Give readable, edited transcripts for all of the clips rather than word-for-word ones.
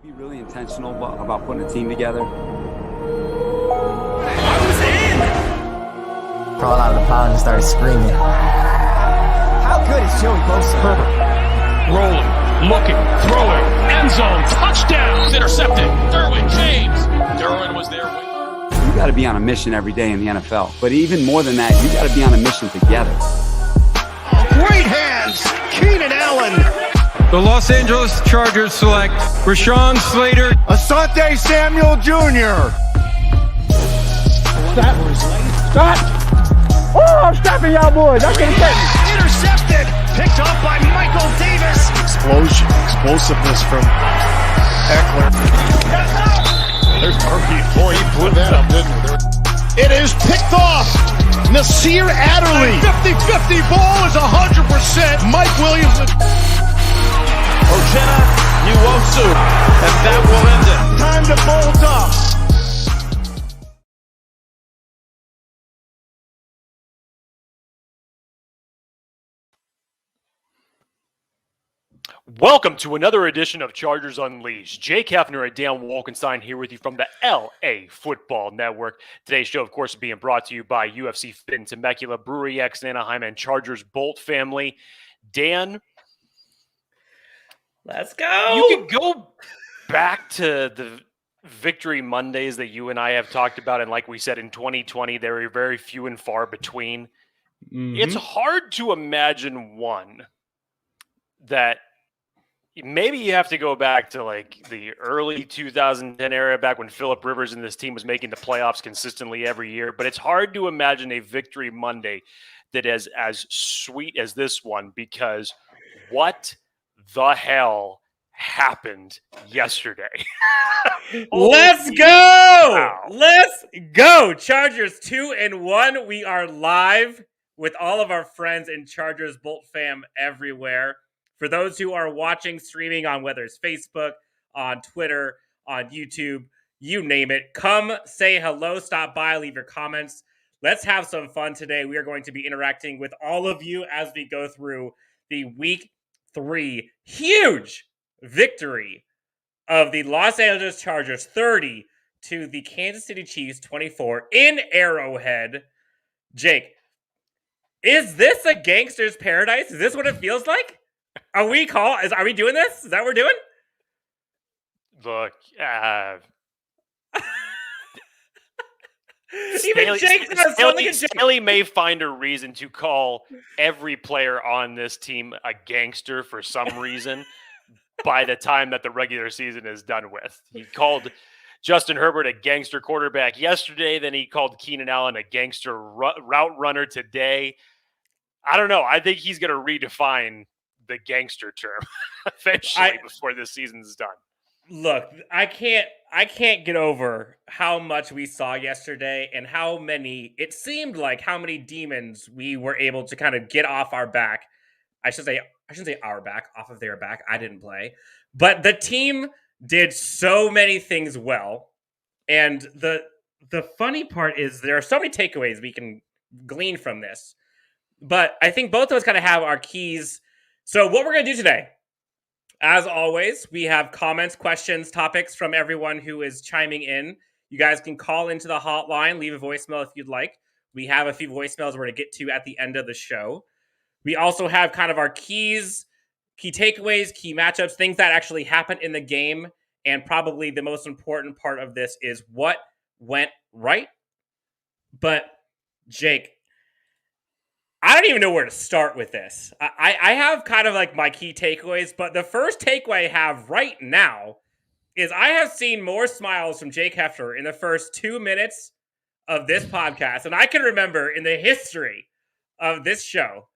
Be really intentional about putting a team together. I was in! Crawled out of the pond and started screaming. How good is Joey Bosa? Herbert, rolling, looking, throwing, end zone, touchdown, intercepted. Derwin was there. You got to be on a mission every day in the NFL. But even more than that, you got to be on a mission together. Great hands, Keenan Allen. The Los Angeles Chargers select Rashaan Slater. Asante Samuel Jr. Stop! Oh, I'm stopping y'all boys. I can get Intercepted, picked off by Michael Davis. Explosion, explosiveness from Eckler. There's Murphy. Boy, he blew that up, didn't he? It is picked off. Nasir Adderley. 50-50 ball is 100%. Mike Williams. Ochena, Nwosu, and that will end it. Time to bolt up. Welcome to another edition of Chargers Unleashed. Jake Hefner and Dan Wolkenstein here with you from the LAFB Network. Today's show, of course, is being brought to you by UFC Fit in Temecula, Brewery X in Anaheim, and Chargers Bolt family. Dan, Let's go! you can go back to the Victory Mondays that you and I have talked about, and like we said, in 2020, they were very few and far between. It's hard to imagine one that maybe you have to go back to like the early 2010 era, back when Phillip Rivers and this team was making the playoffs consistently every year. But it's hard to imagine a Victory Monday that is as sweet as this one, because what the hell happened yesterday? Let's go! Wow. Let's go! Chargers 2-1. We are live with all of our friends and Chargers Bolt fam everywhere. For those who are watching, streaming on whether it's Facebook, on Twitter, on YouTube, you name it, come say hello, stop by, leave your comments. Let's have some fun today. We are going to be interacting with all of you as we go through the Week 3 huge victory of the Los Angeles Chargers 30 to the Kansas City Chiefs 24 in Arrowhead. Jake, is this a gangster's paradise? Is this what it feels like? Are we doing this? Is that what we're doing? Look, Even Jake does something like a Jake. Staley may find a reason to call every player on this team a gangster for some reason by the time that the regular season is done with. He called Justin Herbert a gangster quarterback yesterday, then he called Keenan Allen a gangster route runner today. I don't know. I think he's going to redefine the gangster term eventually before this season's done. Look, I can't get over how much we saw yesterday and how many demons we were able to kind of get off our back. I shouldn't say our back, off of their back. I didn't play. But the team did so many things well. And the funny part is there are so many takeaways we can glean from this. But I think both of us kind of have our keys. So what we're going to do today, as always, we have comments, questions, topics from everyone who is chiming in. You guys can call into the hotline, leave a voicemail if you'd like. We have a few voicemails we're going to get to at the end of the show. We also have kind of our keys, key takeaways, key matchups, things that actually happened in the game. And probably the most important part of this is what went right. But Jake, I don't even know where to start with this. I have kind of like my key takeaways, but the first takeaway I have right now is I have seen more smiles from Jake Hefner in the first 2 minutes of this podcast than I can remember in the history of this show.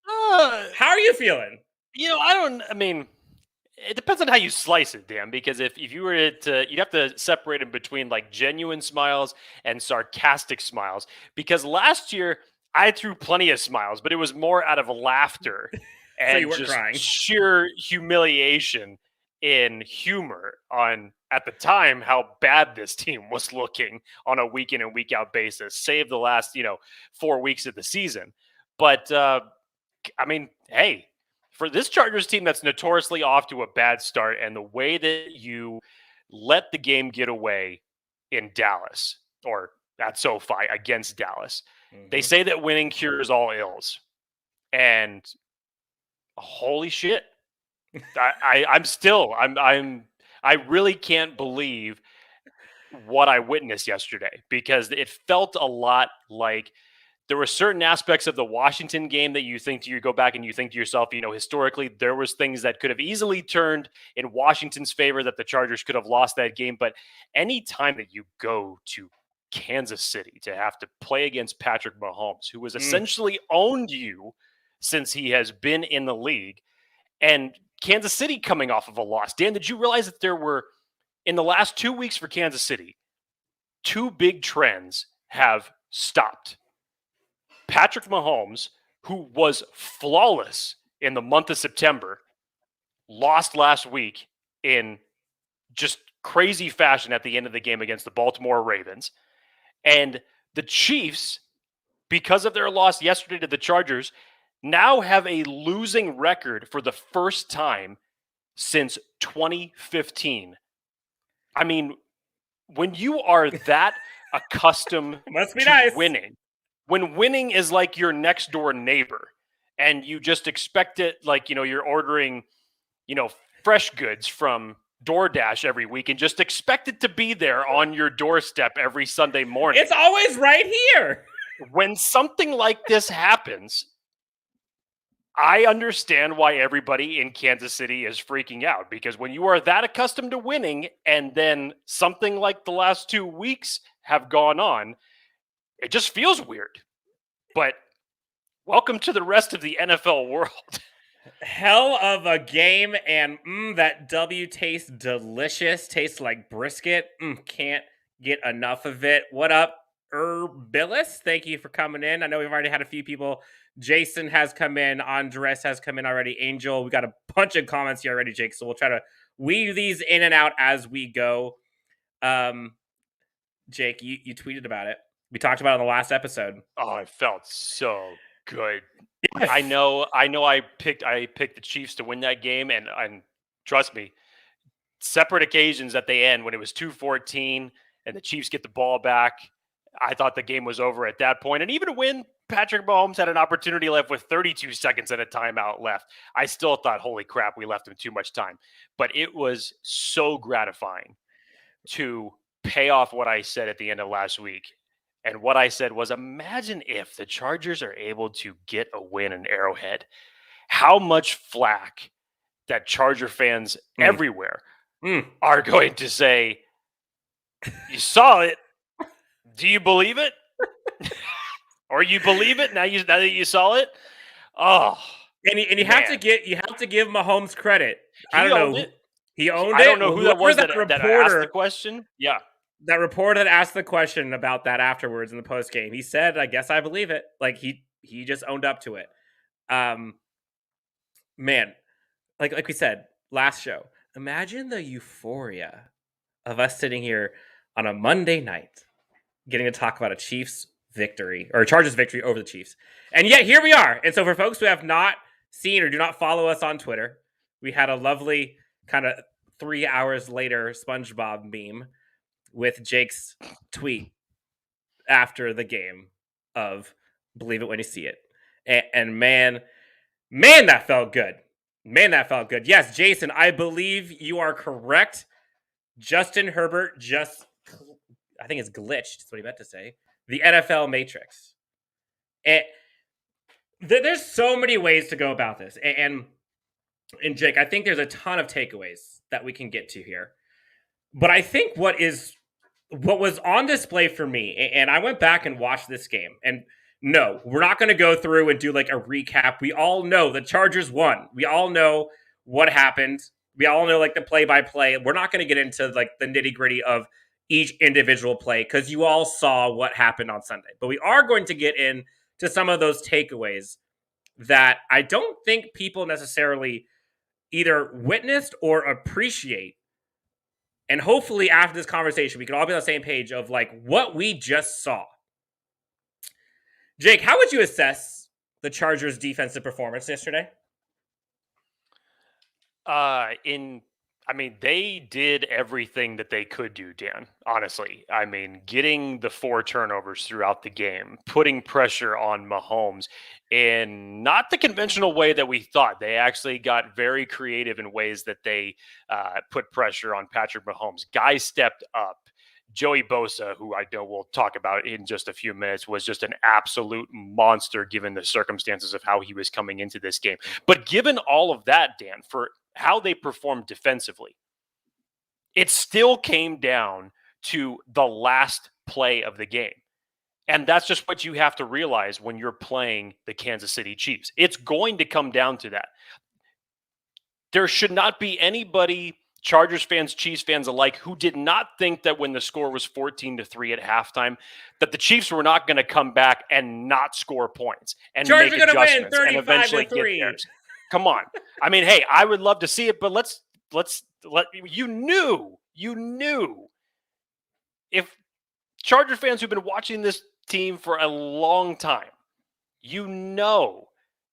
How are you feeling? It depends on how you slice it, Dan, because if you were to, you'd have to separate them between like genuine smiles and sarcastic smiles, because last year I threw plenty of smiles, but it was more out of laughter and so just crying. sheer humiliation in humor on, at the time, how bad this team was looking on a week in and week out basis, save the last, 4 weeks of the season. But, hey, for this Chargers team that's notoriously off to a bad start, and the way that you let the game get away in Dallas or at SoFi against Dallas. They say that winning cures all ills. And holy shit. I really can't believe what I witnessed yesterday, because it felt a lot like there were certain aspects of the Washington game that you go back and you think to yourself, historically, there was things that could have easily turned in Washington's favor, that the Chargers could have lost that game. But any time that you go to Kansas City to have to play against Patrick Mahomes, who has essentially owned you since he has been in the league, and Kansas City coming off of a loss. Dan, did you realize that there were, in the last 2 weeks for Kansas City, 2 big trends have stopped? Patrick Mahomes, who was flawless in the month of September, lost last week in just crazy fashion at the end of the game against the Baltimore Ravens. And the Chiefs, because of their loss yesterday to the Chargers, now have a losing record for the first time since 2015. I mean, when you are that accustomed Must be to nice. winning, when winning is like your next door neighbor and you just expect it, like, you're ordering, fresh goods from DoorDash every week and just expect it to be there on your doorstep every Sunday morning. It's always right here. When something like this happens, I understand why everybody in Kansas City is freaking out, because when you are that accustomed to winning and then something like the last 2 weeks have gone on, it just feels weird. But welcome to the rest of the NFL world. Hell of a game, and that W tastes delicious. Tastes like brisket. Can't get enough of it. What up, Herbillis? Thank you for coming in. I know we've already had a few people. Jason has come in. Andres has come in already. Angel, we got a bunch of comments here already, Jake. So we'll try to weave these in and out as we go. Jake, you tweeted about it. We talked about it in the last episode. Oh, it felt so good. Yes. I know. I picked the Chiefs to win that game, and trust me, separate occasions at the end when it was 2-14 and the Chiefs get the ball back, I thought the game was over at that point. And even when Patrick Mahomes had an opportunity left with 32 seconds and a timeout left, I still thought, holy crap, we left him too much time. But it was so gratifying to pay off what I said at the end of last week. And what I said was, imagine if the Chargers are able to get a win in Arrowhead, how much flack that Charger fans everywhere are going to say, you saw it. Do you believe it? Or you believe it now that you saw it? Oh, and you have to give Mahomes credit. I don't know. He owned it. I don't know who that was that asked the question. Yeah. That reporter that asked the question about that afterwards in the post game, he said, "I guess I believe it." Like he just owned up to it. Man, like we said last show, imagine the euphoria of us sitting here on a Monday night, getting to talk about a Chiefs victory or a Chargers victory over the Chiefs, and yet here we are. And so, for folks who have not seen or do not follow us on Twitter, we had a lovely kind of 3 hours later SpongeBob meme with Jake's tweet after the game of believe it when you see it. And man, that felt good. Man, that felt good. Yes, Jason, I believe you are correct. Justin Herbert I think it's glitched. That's what he meant to say. The NFL Matrix. And there's so many ways to go about this. And Jake, I think there's a ton of takeaways that we can get to here. But I think what was on display for me, and I went back and watched this game, and no, we're not going to go through and do like a recap. We all know the Chargers won. We all know what happened. We all know like the play-by-play. We're not going to get into like the nitty-gritty of each individual play because you all saw what happened on Sunday. But we are going to get into some of those takeaways that I don't think people necessarily either witnessed or appreciate. And hopefully after this conversation, we can all be on the same page of like what we just saw. Jake, how would you assess the Chargers' defensive performance yesterday? They did everything that they could do, Dan, honestly. I mean, getting the 4 turnovers throughout the game, putting pressure on Mahomes in not the conventional way that we thought. They actually got very creative in ways that they put pressure on Patrick Mahomes. Guys stepped up. Joey Bosa, who I know we'll talk about in just a few minutes, was just an absolute monster given the circumstances of how he was coming into this game. But given all of that, Dan, for how they performed defensively, it still came down to the last play of the game. And that's just what you have to realize when you're playing the Kansas City Chiefs. It's going to come down to that. There should not be anybody, Chargers fans, Chiefs fans alike, who did not think that when the score was 14-3 at halftime, that the Chiefs were not going to come back and not score points and Chargers make are gonna adjustments win and eventually get 35-3. theirs. Come on. I mean, hey, I would love to see it, but let's let you knew if Charger fans who've been watching this team for a long time, you know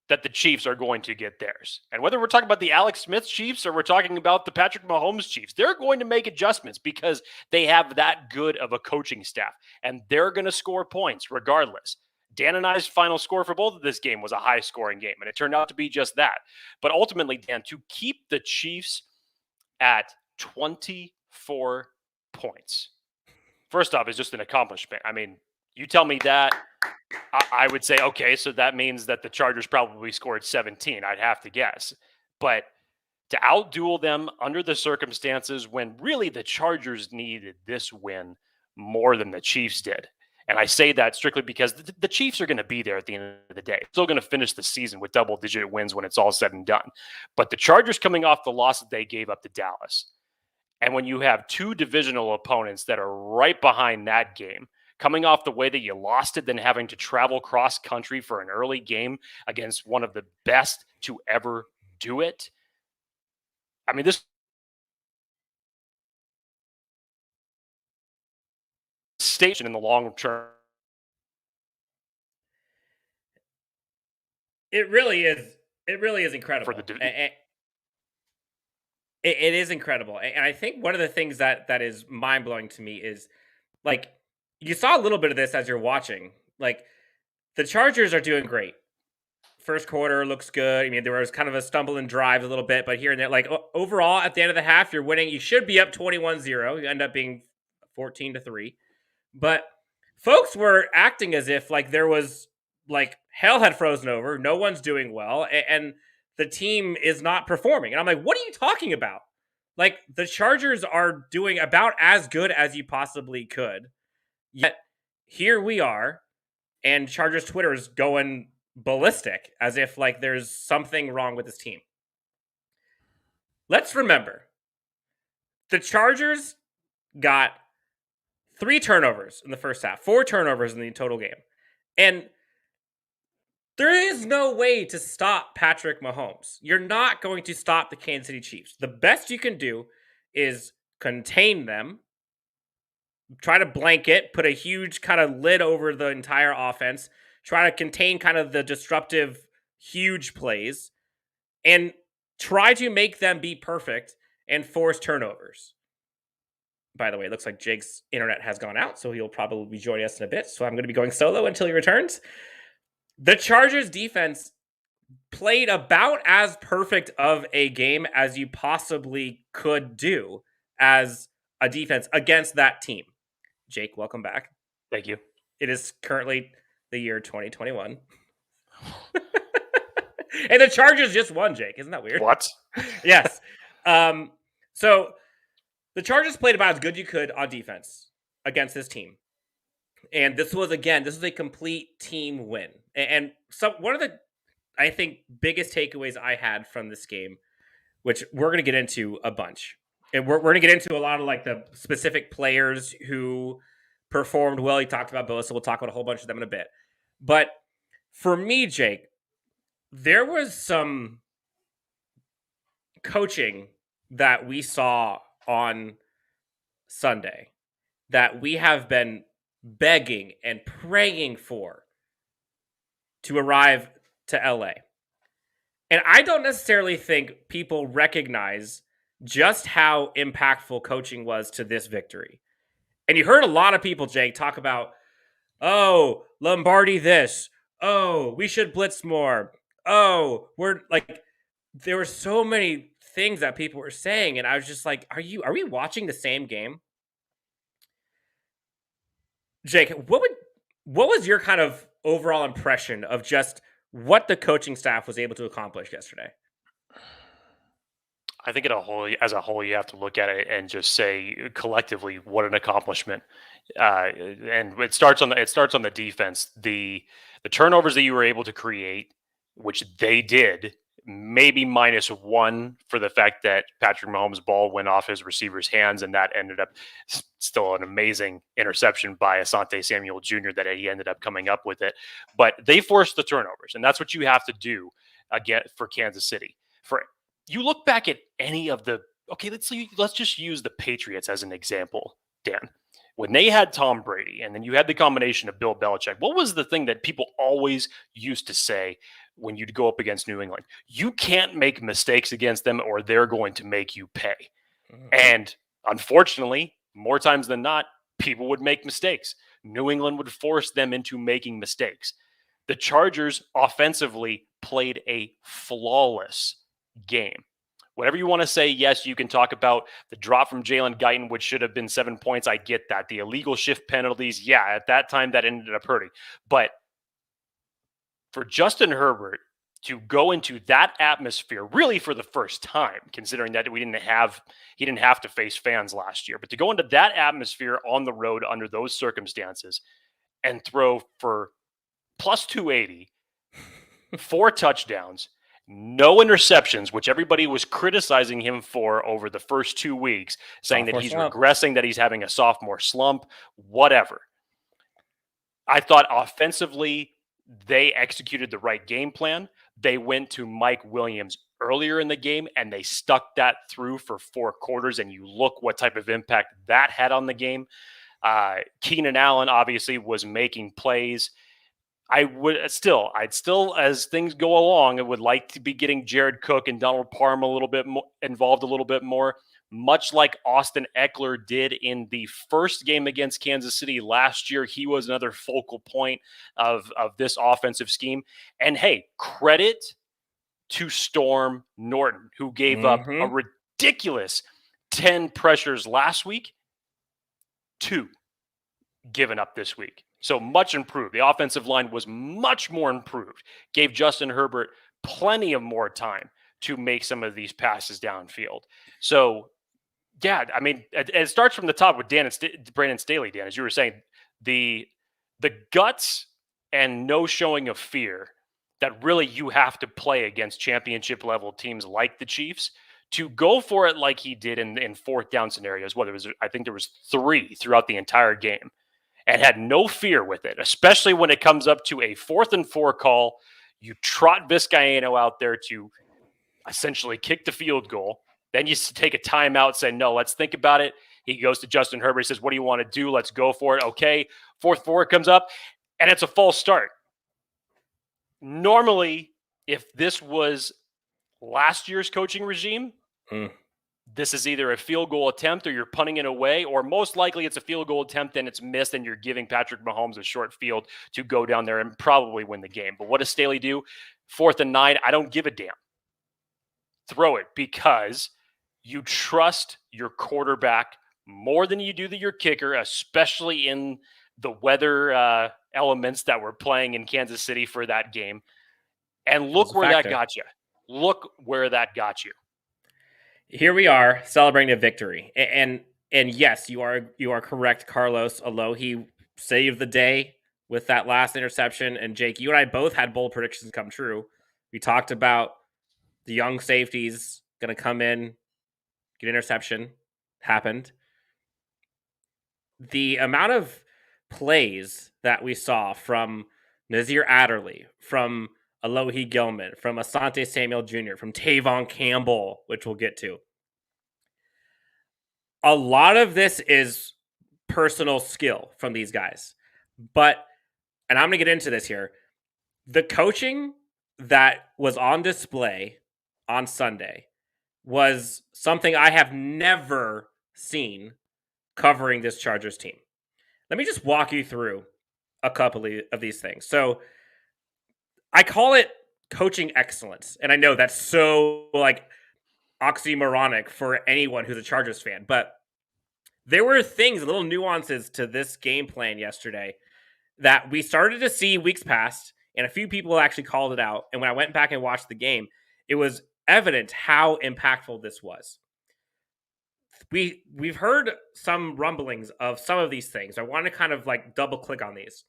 that the Chiefs are going to get theirs. And whether we're talking about the Alex Smith Chiefs or we're talking about the Patrick Mahomes Chiefs, they're going to make adjustments because they have that good of a coaching staff, and they're going to score points regardless. Dan and I's final score for both of this game was a high-scoring game, and it turned out to be just that. But ultimately, Dan, to keep the Chiefs at 24 points, first off, is just an accomplishment. I mean, you tell me that, I would say, okay, so that means that the Chargers probably scored 17, I'd have to guess. But to outduel them under the circumstances when really the Chargers needed this win more than the Chiefs did. And I say that strictly because the Chiefs are going to be there at the end of the day. Still going to finish the season with double-digit wins when it's all said and done. But the Chargers coming off the loss that they gave up to Dallas, and when you have 2 divisional opponents that are right behind that game, coming off the way that you lost it, then having to travel cross-country for an early game against one of the best to ever do it, I mean, this station in the long term. It really is. It really is incredible. It is incredible. And I think one of the things that is mind-blowing to me is, like, you saw a little bit of this as you're watching. Like, the Chargers are doing great. First quarter looks good. I mean, there was kind of a stumble and drive a little bit, but here and there, like, overall, at the end of the half, you're winning. You should be up 21-0. You end up being 14-3. But folks were acting as if, like, there was, like, hell had frozen over. No one's doing well. And the team is not performing. And I'm like, what are you talking about? Like, the Chargers are doing about as good as you possibly could. Yet, here we are, and Chargers Twitter is going ballistic, as if, like, there's something wrong with this team. Let's remember, the Chargers got 3 turnovers in the first half, 4 turnovers in the total game. And there is no way to stop Patrick Mahomes. You're not going to stop the Kansas City Chiefs. The best you can do is contain them, try to blanket, put a huge kind of lid over the entire offense, try to contain kind of the disruptive, huge plays, and try to make them be perfect and force turnovers. By the way, it looks like Jake's internet has gone out, so he'll probably be joining us in a bit. So I'm going to be going solo until he returns. The Chargers defense played about as perfect of a game as you possibly could do as a defense against that team. Jake, welcome back. Thank you. It is currently the year 2021. And the Chargers just won, Jake. Isn't that weird? What? Yes. So the Chargers played about as good you could on defense against this team. And this was a complete team win. And so one of the, I think, biggest takeaways I had from this game, which we're going to get into a bunch. And we're going to get into a lot of, like, the specific players who performed well. He talked about Bosa. We'll talk about a whole bunch of them in a bit. But for me, Jake, there was some coaching that we saw on Sunday that we have been begging and praying for to arrive to LA. And I don't necessarily think people recognize just how impactful coaching was to this victory. And you heard a lot of people, Jake, talk about, oh, Lombardi this. Oh, we should blitz more. Oh, we're like, there were so many things that people were saying. And I was just like, are we watching the same game? Jake, what was your kind of overall impression of just what the coaching staff was able to accomplish yesterday? I think as a whole, you have to look at it and just say collectively, what an accomplishment. And it starts on the defense. The turnovers that you were able to create, which they did, maybe -1 for the fact that Patrick Mahomes' ball went off his receiver's hands, and that ended up still an amazing interception by Asante Samuel Jr. that he ended up coming up with it. But they forced the turnovers, and that's what you have to do again for Kansas City. You look back at any of the let's just use the Patriots as an example, Dan. When they had Tom Brady, and then you had the combination of Bill Belichick, what was the thing that people always used to say when you'd go up against New England? You can't make mistakes against them or they're going to make you pay. Mm-hmm. And unfortunately, more times than not, people would make mistakes. New England would force them into making mistakes. The Chargers offensively played a flawless game. Whatever you want to say, yes, you can talk about the drop from Jalen Guyton, which should have been 7 points. I get that. The illegal shift penalties, yeah, at that time that ended up hurting. But for Justin Herbert to go into that atmosphere, really for the first time, considering that he didn't have to face fans last year, but to go into that atmosphere on the road under those circumstances and throw for plus 280, 4 touchdowns, no interceptions, which everybody was criticizing him for over the first 2 weeks, saying that he's regressing, that he's having a sophomore slump, whatever. I thought offensively, they executed the right game plan. They went to Mike Williams earlier in the game, and they stuck that through for 4 quarters, and you look what type of impact that had on the game. Keenan Allen obviously was making plays. I'd still, as things go along, I would like to be getting Jared Cook and Donald Parham a little bit more involved, a little bit more, much like Austin Eckler did in the first game against Kansas City last year. He was another focal point of this offensive scheme. And hey, credit to Storm Norton, who gave up a ridiculous 10 pressures last week, 2 given up this week. So much improved. The offensive line was much more improved. Gave Justin Herbert plenty of more time to make some of these passes downfield. So, yeah, I mean, it starts from the top with Brandon Staley, Dan, as you were saying. The guts and no showing of fear that really you have to play against championship-level teams like the Chiefs to go for it like he did in fourth down scenarios. I think there was 3 throughout the entire game. And had no fear with it, especially when it comes up to a 4th and 4 call. You trot Vizcaino out there to essentially kick the field goal. Then you take a timeout, say, no, let's think about it. He goes to Justin Herbert. He says, what do you want to do? Let's go for it. Okay, 4th 4 comes up, and it's a false start. Normally, if this was last year's coaching regime, this is either a field goal attempt or you're punting it away, or most likely it's a field goal attempt and it's missed and you're giving Patrick Mahomes a short field to go down there and probably win the game. But what does Staley do? 4th and 9, I don't give a damn. Throw it, because you trust your quarterback more than you do your kicker, especially in the weather elements that were playing in Kansas City for that game. And look where that got you. Look where that got you. Here we are celebrating a victory, and yes, you are correct, Carlos. Alohi saved the day with that last interception, and Jake, you and I both had bold predictions come true. We talked about the young safeties going to come in, get interception. Happened. The amount of plays that we saw from Nazir Adderley, from Alohi Gilman, from Asante Samuel Jr., from Tavon Campbell, which we'll get to. A lot of this is personal skill from these guys. But, and I'm going to get into this here, the coaching that was on display on Sunday was something I have never seen covering this Chargers team. Let me just walk you through a couple of these things. So I call it coaching excellence. And I know that's so like oxymoronic for anyone who's a Chargers fan, but there were things, little nuances to this game plan yesterday that we started to see weeks past, and a few people actually called it out. And when I went back and watched the game, it was evident how impactful this was. We've heard some rumblings of some of these things. I want to kind of like double click on these.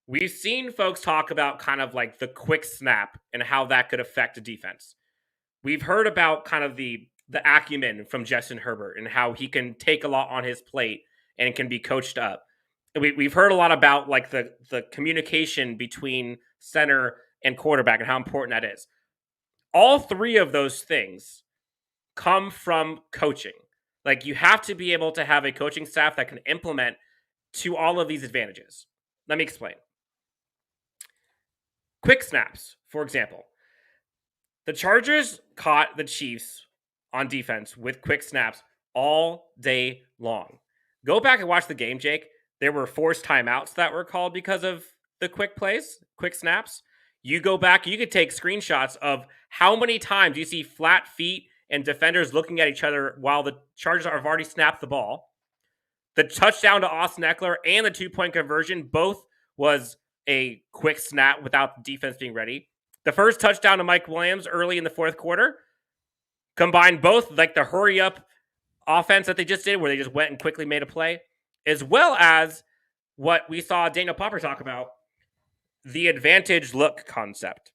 We've seen folks talk about kind of like the quick snap and how that could affect a defense. We've heard about kind of the acumen from Justin Herbert and how he can take a lot on his plate and can be coached up. We've heard a lot about like the communication between center and quarterback and how important that is. All three of those things come from coaching. Like you have to be able to have a coaching staff that can implement to all of these advantages. Let me explain. Quick snaps, for example. The Chargers caught the Chiefs on defense with quick snaps all day long. Go back and watch the game, Jake. There were forced timeouts that were called because of the quick plays, quick snaps. You go back, you could take screenshots of how many times you see flat feet and defenders looking at each other while the Chargers have already snapped the ball. The touchdown to Austin Eckler and the 2-point conversion both was a quick snap without the defense being ready. The first touchdown to Mike Williams early in the fourth quarter combined both like the hurry up offense that they just did where they just went and quickly made a play, as well as what we saw Daniel Popper talk about, the advantage look concept,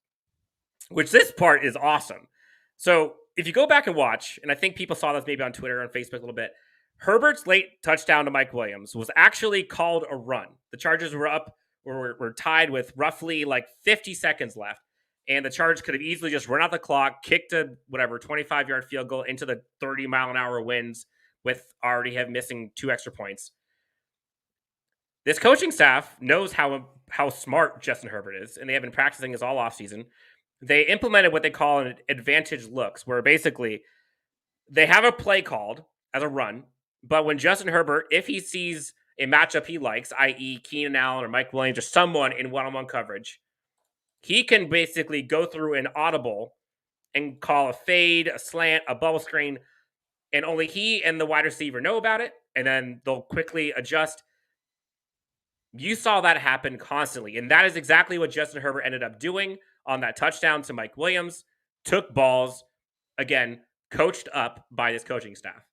which this part is awesome. So if you go back and watch, and I think people saw this maybe on Twitter and Facebook a little bit, Herbert's late touchdown to Mike Williams was actually called a run. The Chargers were tied with roughly like 50 seconds left. And the Chargers could have easily just run out the clock, kicked a 25-yard field goal into the 30-mile-an-hour winds with already missing 2 extra points. This coaching staff knows how smart Justin Herbert is, and they have been practicing this all offseason. They implemented what they call an advantage looks, where basically they have a play called as a run, but when Justin Herbert, if he sees a matchup he likes, i.e. Keenan Allen or Mike Williams or someone in one-on-one coverage, he can basically go through an audible and call a fade, a slant, a bubble screen, and only he and the wide receiver know about it, and then they'll quickly adjust. You saw that happen constantly, and that is exactly what Justin Herbert ended up doing on that touchdown to Mike Williams. Took balls, again, coached up by this coaching staff.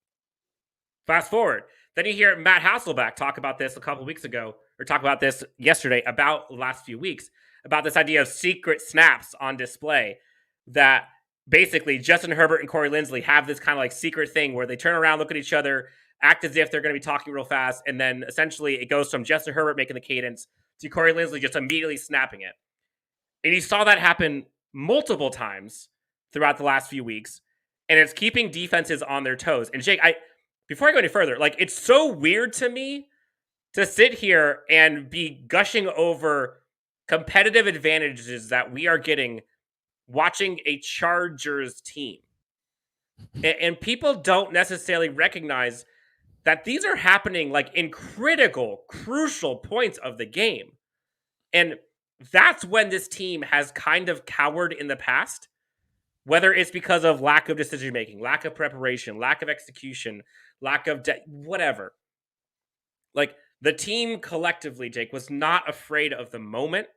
Fast forward. Then you hear Matt Hasselbeck talk about this a couple weeks ago, or talk about this yesterday, about the last few weeks, about this idea of secret snaps on display, that basically Justin Herbert and Corey Linsley have this kind of like secret thing where they turn around, look at each other, act as if they're going to be talking real fast, and then essentially it goes from Justin Herbert making the cadence to Corey Linsley just immediately snapping it. And you saw that happen multiple times throughout the last few weeks, and it's keeping defenses on their toes. And Jake, before I go any further, like, it's so weird to me to sit here and be gushing over competitive advantages that we are getting watching a Chargers team. And people don't necessarily recognize that these are happening like in critical, crucial points of the game. And that's when this team has kind of cowered in the past, whether it's because of lack of decision-making, lack of preparation, lack of execution, lack of whatever. Like, the team collectively, Jake, was not afraid of the moment,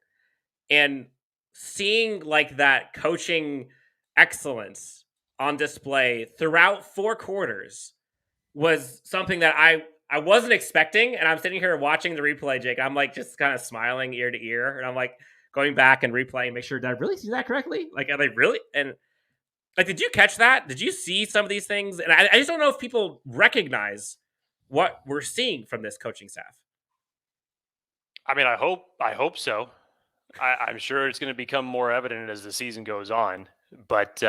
and seeing like that coaching excellence on display throughout 4 quarters was something that I wasn't expecting. And I'm sitting here watching the replay, Jake. I'm like just kind of smiling ear to ear, and I'm like going back and replaying, make sure, did I really see that correctly? Like, are they really? And like, did you catch that? Did you see some of these things? And I just don't know if people recognize what we're seeing from this coaching staff. I mean, I hope so. I'm sure it's going to become more evident as the season goes on. But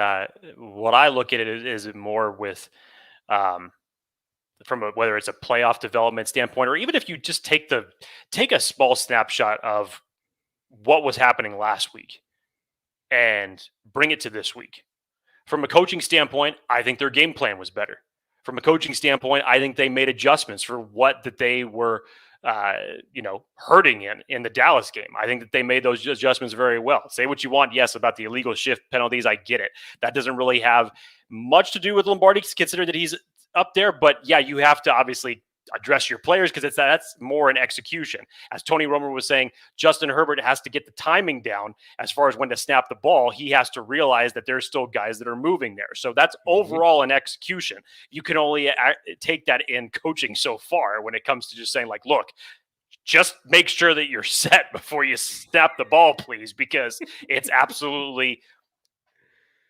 what I look at it is more with from whether it's a playoff development standpoint, or even if you just take a small snapshot of what was happening last week and bring it to this week. From a coaching standpoint, I think their game plan was better. From a coaching standpoint, I think they made adjustments for what that they were, hurting in the Dallas game. I think that they made those adjustments very well. Say what you want, yes, about the illegal shift penalties. I get it. That doesn't really have much to do with Lombardi, considering that he's up there. But yeah, you have to obviously address your players because that's more an execution. As Tony Romo was saying, Justin Herbert has to get the timing down as far as when to snap the ball. He has to realize that there's still guys that are moving there. So that's overall an execution. You can only take that in coaching so far when it comes to just saying like, look, just make sure that you're set before you snap the ball, please, because it's absolutely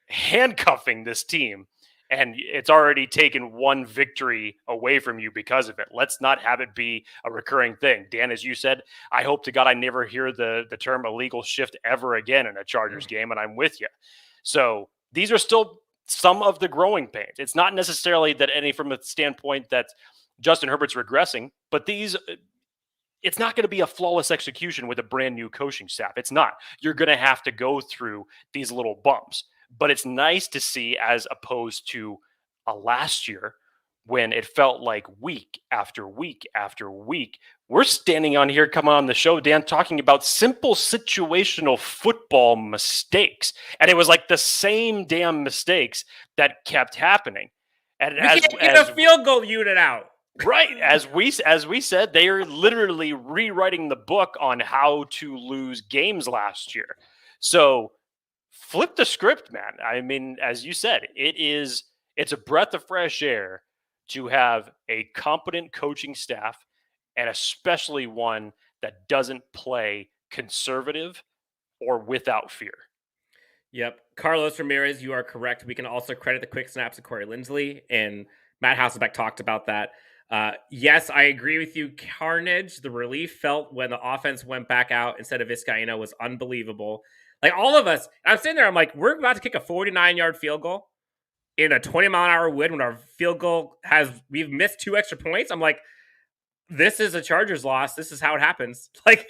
handcuffing this team. And it's already taken one victory away from you because of it. Let's not have it be a recurring thing. Dan, as you said, I hope to God I never hear the term illegal shift ever again in a Chargers game, and I'm with you. So these are still some of the growing pains. It's not necessarily that any from a standpoint that Justin Herbert's regressing, but it's not going to be a flawless execution with a brand new coaching staff. It's not. You're going to have to go through these little bumps. But it's nice to see as opposed to last year when it felt like week after week after week. We're standing on here, coming on the show, Dan, talking about simple situational football mistakes. And it was like the same damn mistakes that kept happening. And we can't get a field goal unit out. Right. As we said, they are literally rewriting the book on how to lose games last year. So flip the script, man. I mean, as you said, it's a breath of fresh air to have a competent coaching staff, and especially one that doesn't play conservative or without fear. Yep. Carlos Ramirez, you are correct. We can also credit the quick snaps of Corey Lindsley, and Matt Hasselbeck talked about that. Yes, I agree with you. Carnage, the relief felt when the offense went back out instead of Vizcaíno was unbelievable. Like all of us, I'm sitting there, I'm like, we're about to kick a 49-yard field goal in a 20-mile-an-hour wind when our field goal we've missed 2 extra points. I'm like, this is a Chargers loss. This is how it happens. Like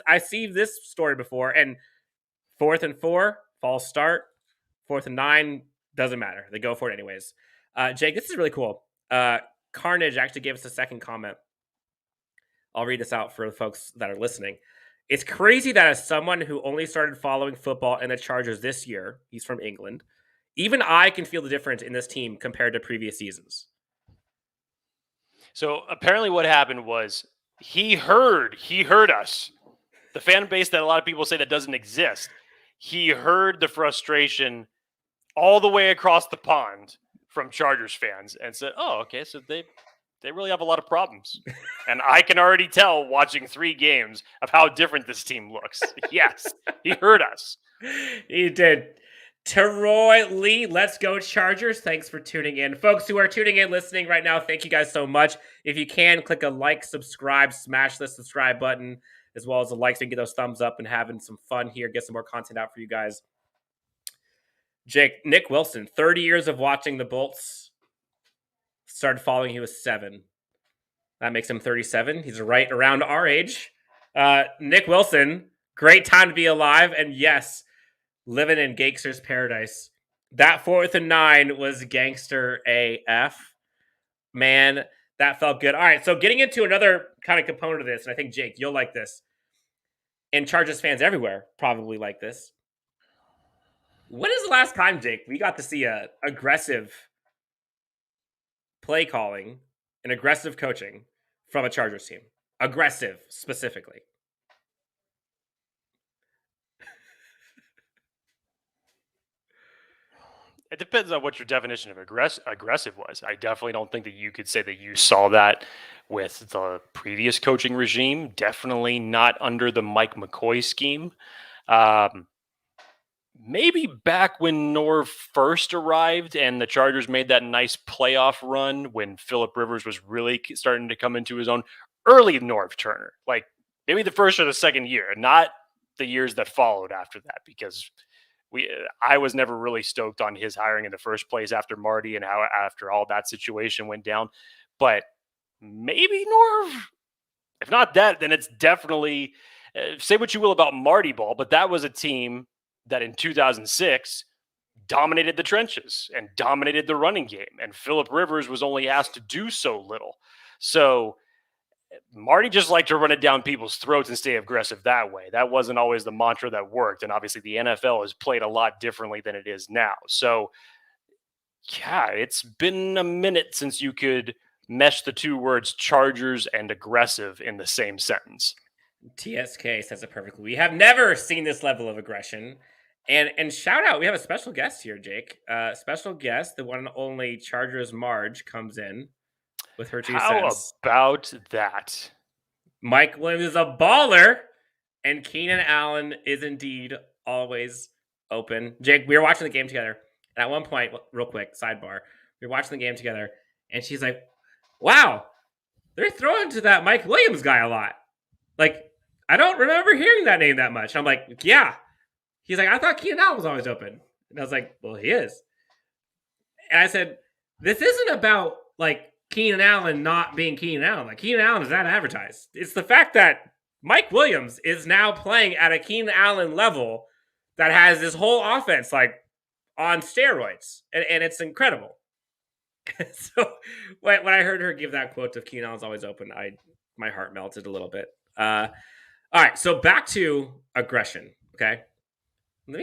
I see this story before, and 4th and 4, false start. 4th and 9, doesn't matter. They go for it anyways. Jake, this is really cool. Carnage actually gave us a second comment. I'll read this out for the folks that are listening. It's crazy that as someone who only started following football and the Chargers this year, he's from England, even I can feel the difference in this team compared to previous seasons. So apparently what happened was he heard us. The fan base that a lot of people say that doesn't exist. He heard the frustration all the way across the pond from Chargers fans and said, oh, okay, so they really have a lot of problems. And I can already tell watching 3 games of how different this team looks. Yes, he heard us. He did. Teroy Lee, let's go Chargers. Thanks for tuning in. Folks who are tuning in, listening right now, thank you guys so much. If you can, click a like, subscribe, smash the subscribe button, as well as the likes, and get those thumbs up and having some fun here, get some more content out for you guys. Jake, Nick Wilson, 30 years of watching the Bolts. Started following, he was 7. That makes him 37. He's right around our age. Nick Wilson, great time to be alive. And yes, living in Gangster's paradise. That 4th and 9 was gangster AF. Man, that felt good. All right, so getting into another kind of component of this, and I think, Jake, you'll like this. And Chargers fans everywhere probably like this. When is the last time, Jake, we got to see a aggressive play calling and aggressive coaching from a Chargers team? Aggressive, specifically. It depends on what your definition of aggressive was. I definitely don't think that you could say that you saw that with the previous coaching regime. Definitely not under the Mike McCoy scheme. Maybe back when Norv first arrived and the Chargers made that nice playoff run when Phillip Rivers was really starting to come into his own. Early Norv Turner, like maybe the first or the second year, not the years that followed after that, because I was never really stoked on his hiring in the first place after Marty and how after all that situation went down. But maybe Norv, if not that, then it's definitely say what you will about Marty Ball, but that was a team that in 2006 dominated the trenches and dominated the running game, and Phillip Rivers was only asked to do so little. So Marty just liked to run it down people's throats and stay aggressive that way. That wasn't always the mantra that worked, and obviously the NFL has played a lot differently than it is now. So yeah, it's been a minute since you could mesh the two words Chargers and aggressive in the same sentence. TSK says it perfectly. We have never seen this level of aggression. And shout out, we have a special guest here, Jake. Special guest, the one and only Chargers Marge comes in with her 2 How cents. about that? Mike Williams is a baller, and Keenan Allen is indeed always open. Jake, we were watching the game together, and at one point, real quick, sidebar, we were watching the game together, and she's like, wow, they're throwing to that Mike Williams guy a lot. Like, I don't remember hearing that name that much. I'm like, yeah. He's like, I thought Keenan Allen was always open. And I was like, well, he is. And I said, this isn't about, like, Keenan Allen not being Keenan Allen. Like, Keenan Allen is not advertised. It's the fact that Mike Williams is now playing at a Keenan Allen level that has this whole offense, like, on steroids. And it's incredible. So when I heard her give that quote of Keenan Allen's always open, my heart melted a little bit. All right, so back to aggression, okay? Let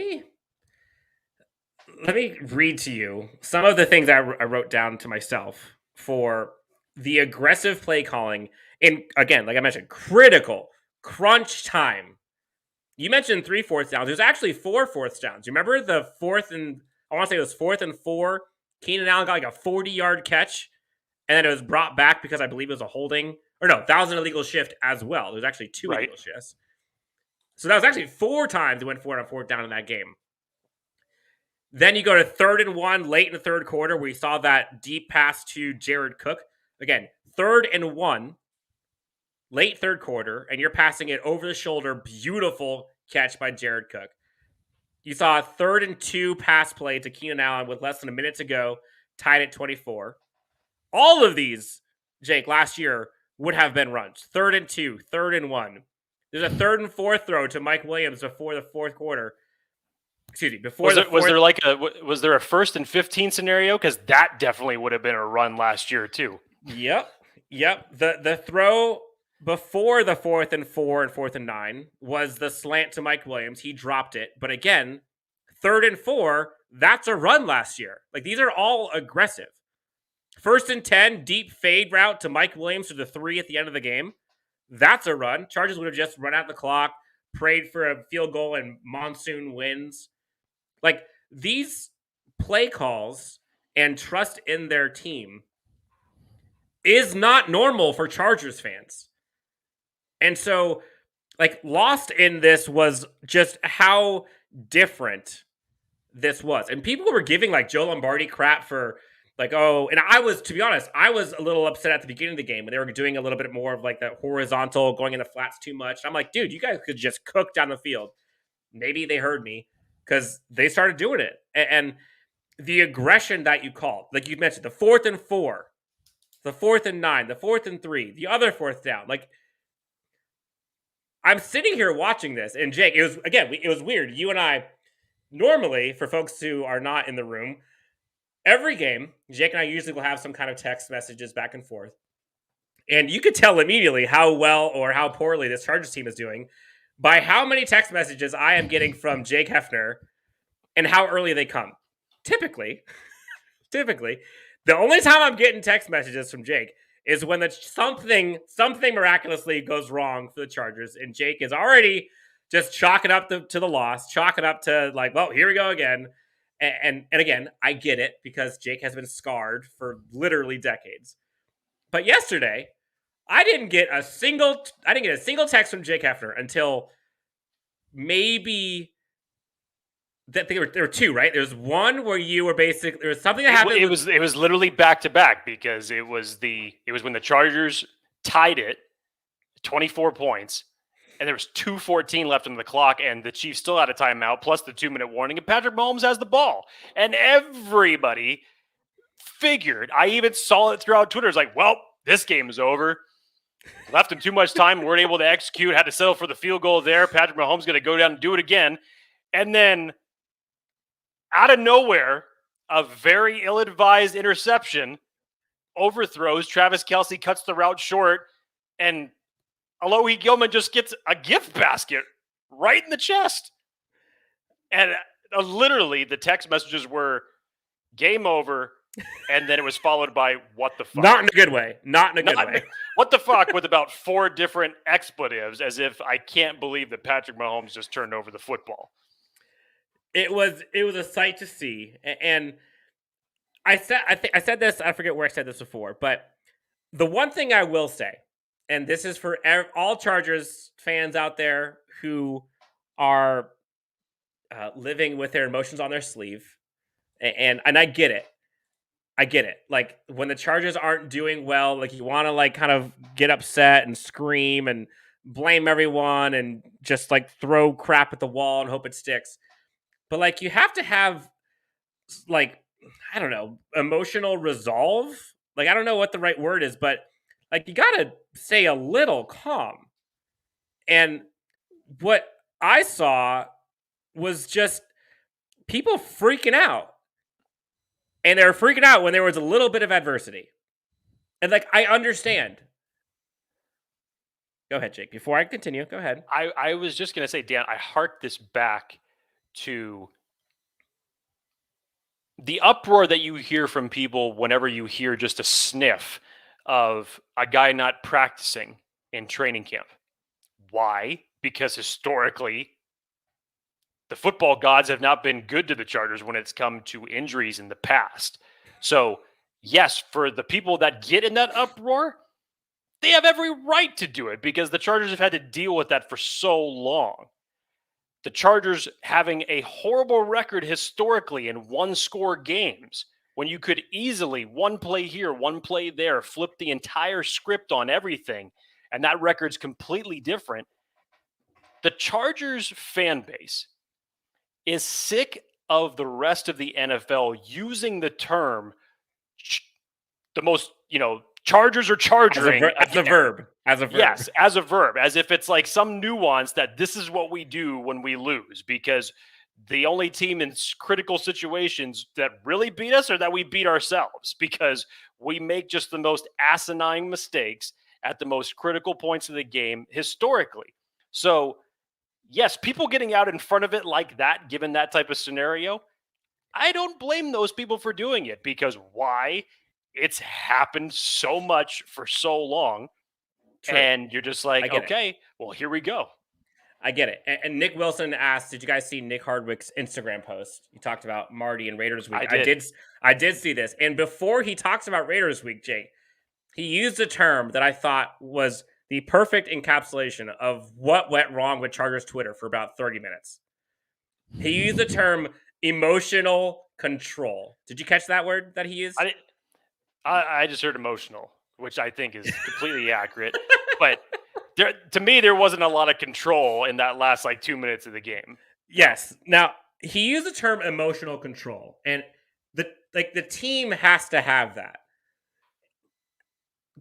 me read to you some of the things I wrote down to myself for the aggressive play calling in, again, like I mentioned, critical crunch time. You mentioned 3 fourth downs. There's actually 4 fourth downs. You remember the I want to say it was 4th and 4. Keenan Allen got like a 40-yard catch, and then it was brought back because I believe it was a holding. Or no, that was an illegal shift as well. There's actually 2 illegal shifts. So that was actually 4 times it went 4 on 4th down in that game. Then you go to 3rd and 1 late in the 3rd quarter where you saw that deep pass to Jared Cook. Again, 3rd and 1, late 3rd quarter, and you're passing it over the shoulder. Beautiful catch by Jared Cook. You saw a 3rd and 2 pass play to Keenan Allen with less than a minute to go, tied at 24. All of these, Jake, last year would have been runs. 3rd and 2, 3rd and 1. There's a 3rd and 4 throw to Mike Williams before the 4th quarter. Excuse me. Before was there a 1st and 15 scenario? Because that definitely would have been a run last year too. Yep. The throw before the 4th and 4 and 4th and 9 was the slant to Mike Williams. He dropped it, but again, 3rd and 4. That's a run last year. Like these are all aggressive. 1st and 10, deep fade route to Mike Williams to the 3 at the end of the game. That's a run. Chargers would have just run out the clock, prayed for a field goal, and monsoon wins. Like, these play calls and trust in their team is not normal for Chargers fans. And so, like, lost in this was just how different this was. And people were giving, like, Joe Lombardi crap for, like, oh, and I was, to be honest, I was a little upset at the beginning of the game when they were doing a little bit more of, like, that horizontal, going in the flats too much. I'm like, dude, you guys could just cook down the field. Maybe they heard me because they started doing it. And the aggression that you called, like you mentioned, the 4th and 4, the 4th and 9, the 4th and 3, the other 4th down, like, I'm sitting here watching this, and Jake, it was weird. You and I, normally, for folks who are not in the room, every game, Jake and I usually will have some kind of text messages back and forth. And you could tell immediately how well or how poorly this Chargers team is doing by how many text messages I am getting from Jake Hefner and how early they come. Typically, the only time I'm getting text messages from Jake is when something miraculously goes wrong for the Chargers, and Jake is already just chalking up to the loss, chalking up to like, well, here we go again. And again, I get it because Jake has been scarred for literally decades. But yesterday, I didn't get a single text from Jake Hefner until maybe there were 2, right? There's one where you were basically, there was something that happened. It was literally back to back because it was when the Chargers tied it 24 points. And there was 2:14 left on the clock, and the Chiefs still had a timeout, plus the 2-minute warning, and Patrick Mahomes has the ball. And everybody figured, I even saw it throughout Twitter, it's like, well, this game is over. Left him too much time, weren't able to execute, had to settle for the field goal there. Patrick Mahomes going to go down and do it again. And then out of nowhere, a very ill-advised interception overthrows. Travis Kelce cuts the route short, and Alohi Gilman just gets a gift basket right in the chest. And literally, the text messages were game over, and then it was followed by what the fuck. Not in a good way. Not in a good way. What the fuck with about 4 different expletives, as if I can't believe that Patrick Mahomes just turned over the football. It was a sight to see. And I said this, I forget where I said this before, but the one thing I will say, and this is for all Chargers fans out there who are living with their emotions on their sleeve, and I get it. I get it. Like, when the Chargers aren't doing well, like, you want to, like, kind of get upset and scream and blame everyone and just, like, throw crap at the wall and hope it sticks. But, like, you have to have, like, I don't know, emotional resolve. Like, I don't know what the right word is, but, like, you got to stay a little calm. And what I saw was just people freaking out. And they were freaking out when there was a little bit of adversity. And, like, I understand. Go ahead, Jake. Before I continue, go ahead. I was just going to say, Dan, I hark this back to the uproar that you hear from people whenever you hear just a sniff of a guy not practicing in training camp. Why? Because historically, the football gods have not been good to the Chargers when it's come to injuries in the past. So, yes, for the people that get in that uproar, they have every right to do it because the Chargers have had to deal with that for so long. The Chargers having a horrible record historically in one-score games when you could easily one play here, one play there, flip the entire script on everything, and that record's completely different. The Chargers fan base is sick of the rest of the NFL using the term the most, Chargers are chargering. As a verb. Yes, as a verb, as if it's like some nuance that this is what we do when we lose, because the only team in critical situations that really beat us are that we beat ourselves because we make just the most asinine mistakes at the most critical points of the game historically. So, yes, people getting out in front of it like that, given that type of scenario, I don't blame those people for doing it because why? It's happened so much for so long. True. And you're just like, okay, well, here we go. I get it. And Nick Wilson asked, did you guys see Nick Hardwick's Instagram post? He talked about Marty and Raiders Week. I did see this. And before he talks about Raiders Week, Jake, he used a term that I thought was the perfect encapsulation of what went wrong with Chargers Twitter for about 30 minutes. He used the term emotional control. Did you catch that word that he used? I just heard emotional, which I think is completely accurate. But to me, there wasn't a lot of control in that last 2 minutes of the game. Yes. Now, he used the term emotional control, and the team has to have that.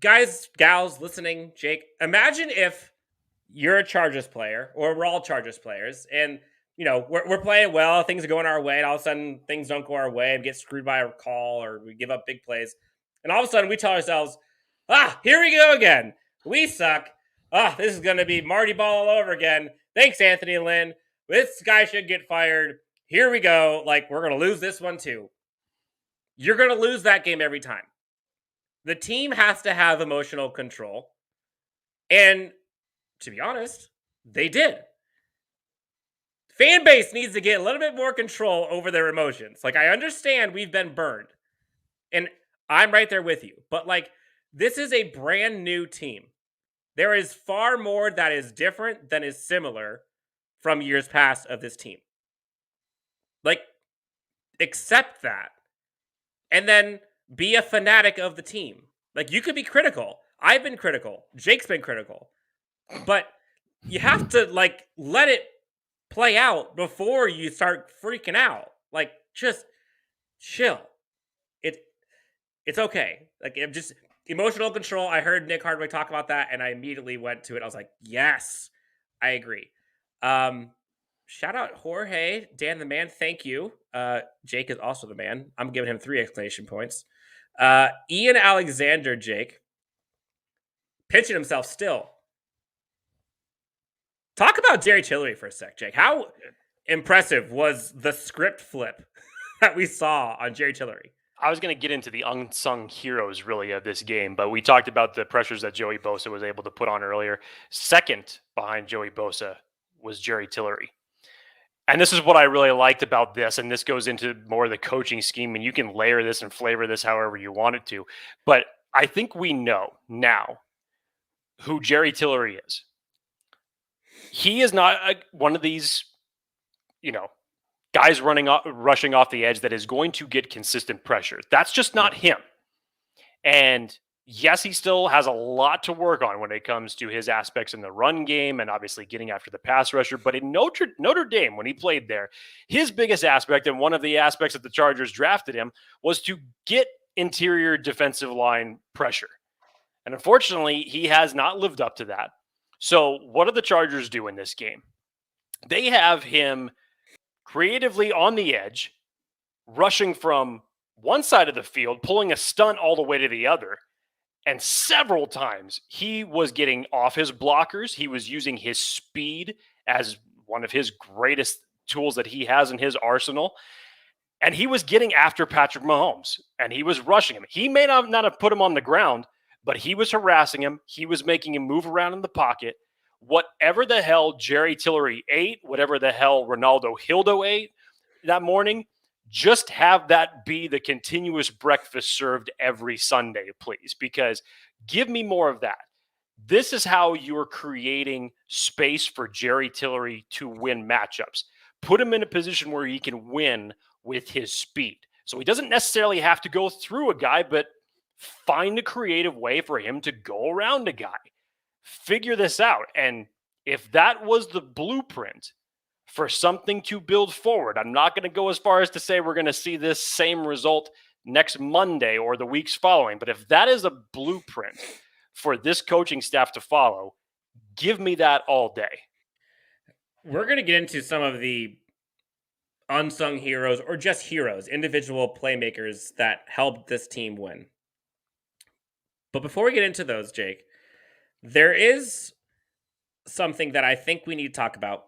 Guys, gals listening, Jake, imagine if you're a Chargers player, or we're all Chargers players, and we're playing well, things are going our way, and all of a sudden things don't go our way and get screwed by a call, or we give up big plays. And all of a sudden we tell ourselves, here we go again. We suck. This is going to be Marty Ball all over again. Thanks, Anthony Lynn. This guy should get fired. Here we go. We're going to lose this one too. You're going to lose that game every time. The team has to have emotional control. And to be honest, they did. Fan base needs to get a little bit more control over their emotions. I understand we've been burned. And I'm right there with you. But this is a brand new team. There is far more that is different than is similar from years past of this team. Accept that. And then be a fanatic of the team. You could be critical. I've been critical. Jake's been critical. But you have to let it play out before you start freaking out. Just chill. It's okay. Just emotional control. I heard Nick Hardwick talk about that, and I immediately went to it. I was like, yes, I agree. shout out Jorge, Dan the man, thank you. Jake is also the man. I'm giving him 3 exclamation points. Ian Alexander, Jake, pitching himself still. Talk about Jerry Tillery for a sec, Jake. How impressive was the script flip that we saw on Jerry Tillery? I was going to get into the unsung heroes, really, of this game, but we talked about the pressures that Joey Bosa was able to put on earlier. Second behind Joey Bosa was Jerry Tillery. And this is what I really liked about this, and this goes into more of the coaching scheme, and you can layer this and flavor this however you want it to. But I think we know now who Jerry Tillery is. He is not one of these, guys rushing off the edge that is going to get consistent pressure. That's just not him. And yes, he still has a lot to work on when it comes to his aspects in the run game and obviously getting after the pass rusher. But in Notre Dame, when he played there, his biggest aspect, and one of the aspects that the Chargers drafted him, was to get interior defensive line pressure. And unfortunately, he has not lived up to that. So what do the Chargers do in this game? They have him creatively on the edge, rushing from one side of the field, pulling a stunt all the way to the other. And several times he was getting off his blockers. He was using his speed as one of his greatest tools that he has in his arsenal. And he was getting after Patrick Mahomes, and he was rushing him. He may not have put him on the ground, but he was harassing him. He was making him move around in the pocket. Whatever the hell Jerry Tillery ate, whatever the hell Ronaldo Hildo ate that morning, just have that be the continuous breakfast served every Sunday, please, because give me more of that. This is how you're creating space for Jerry Tillery to win matchups. Put him in a position where he can win with his speed. So he doesn't necessarily have to go through a guy, but find a creative way for him to go around a guy. Figure this out. And if that was the blueprint for something to build forward, I'm not going to go as far as to say we're going to see this same result next Monday or the weeks following. But if that is a blueprint for this coaching staff to follow, give me that all day. We're going to get into some of the unsung heroes, or just heroes, individual playmakers that helped this team win. But before we get into those, Jake, there is something that I think we need to talk about,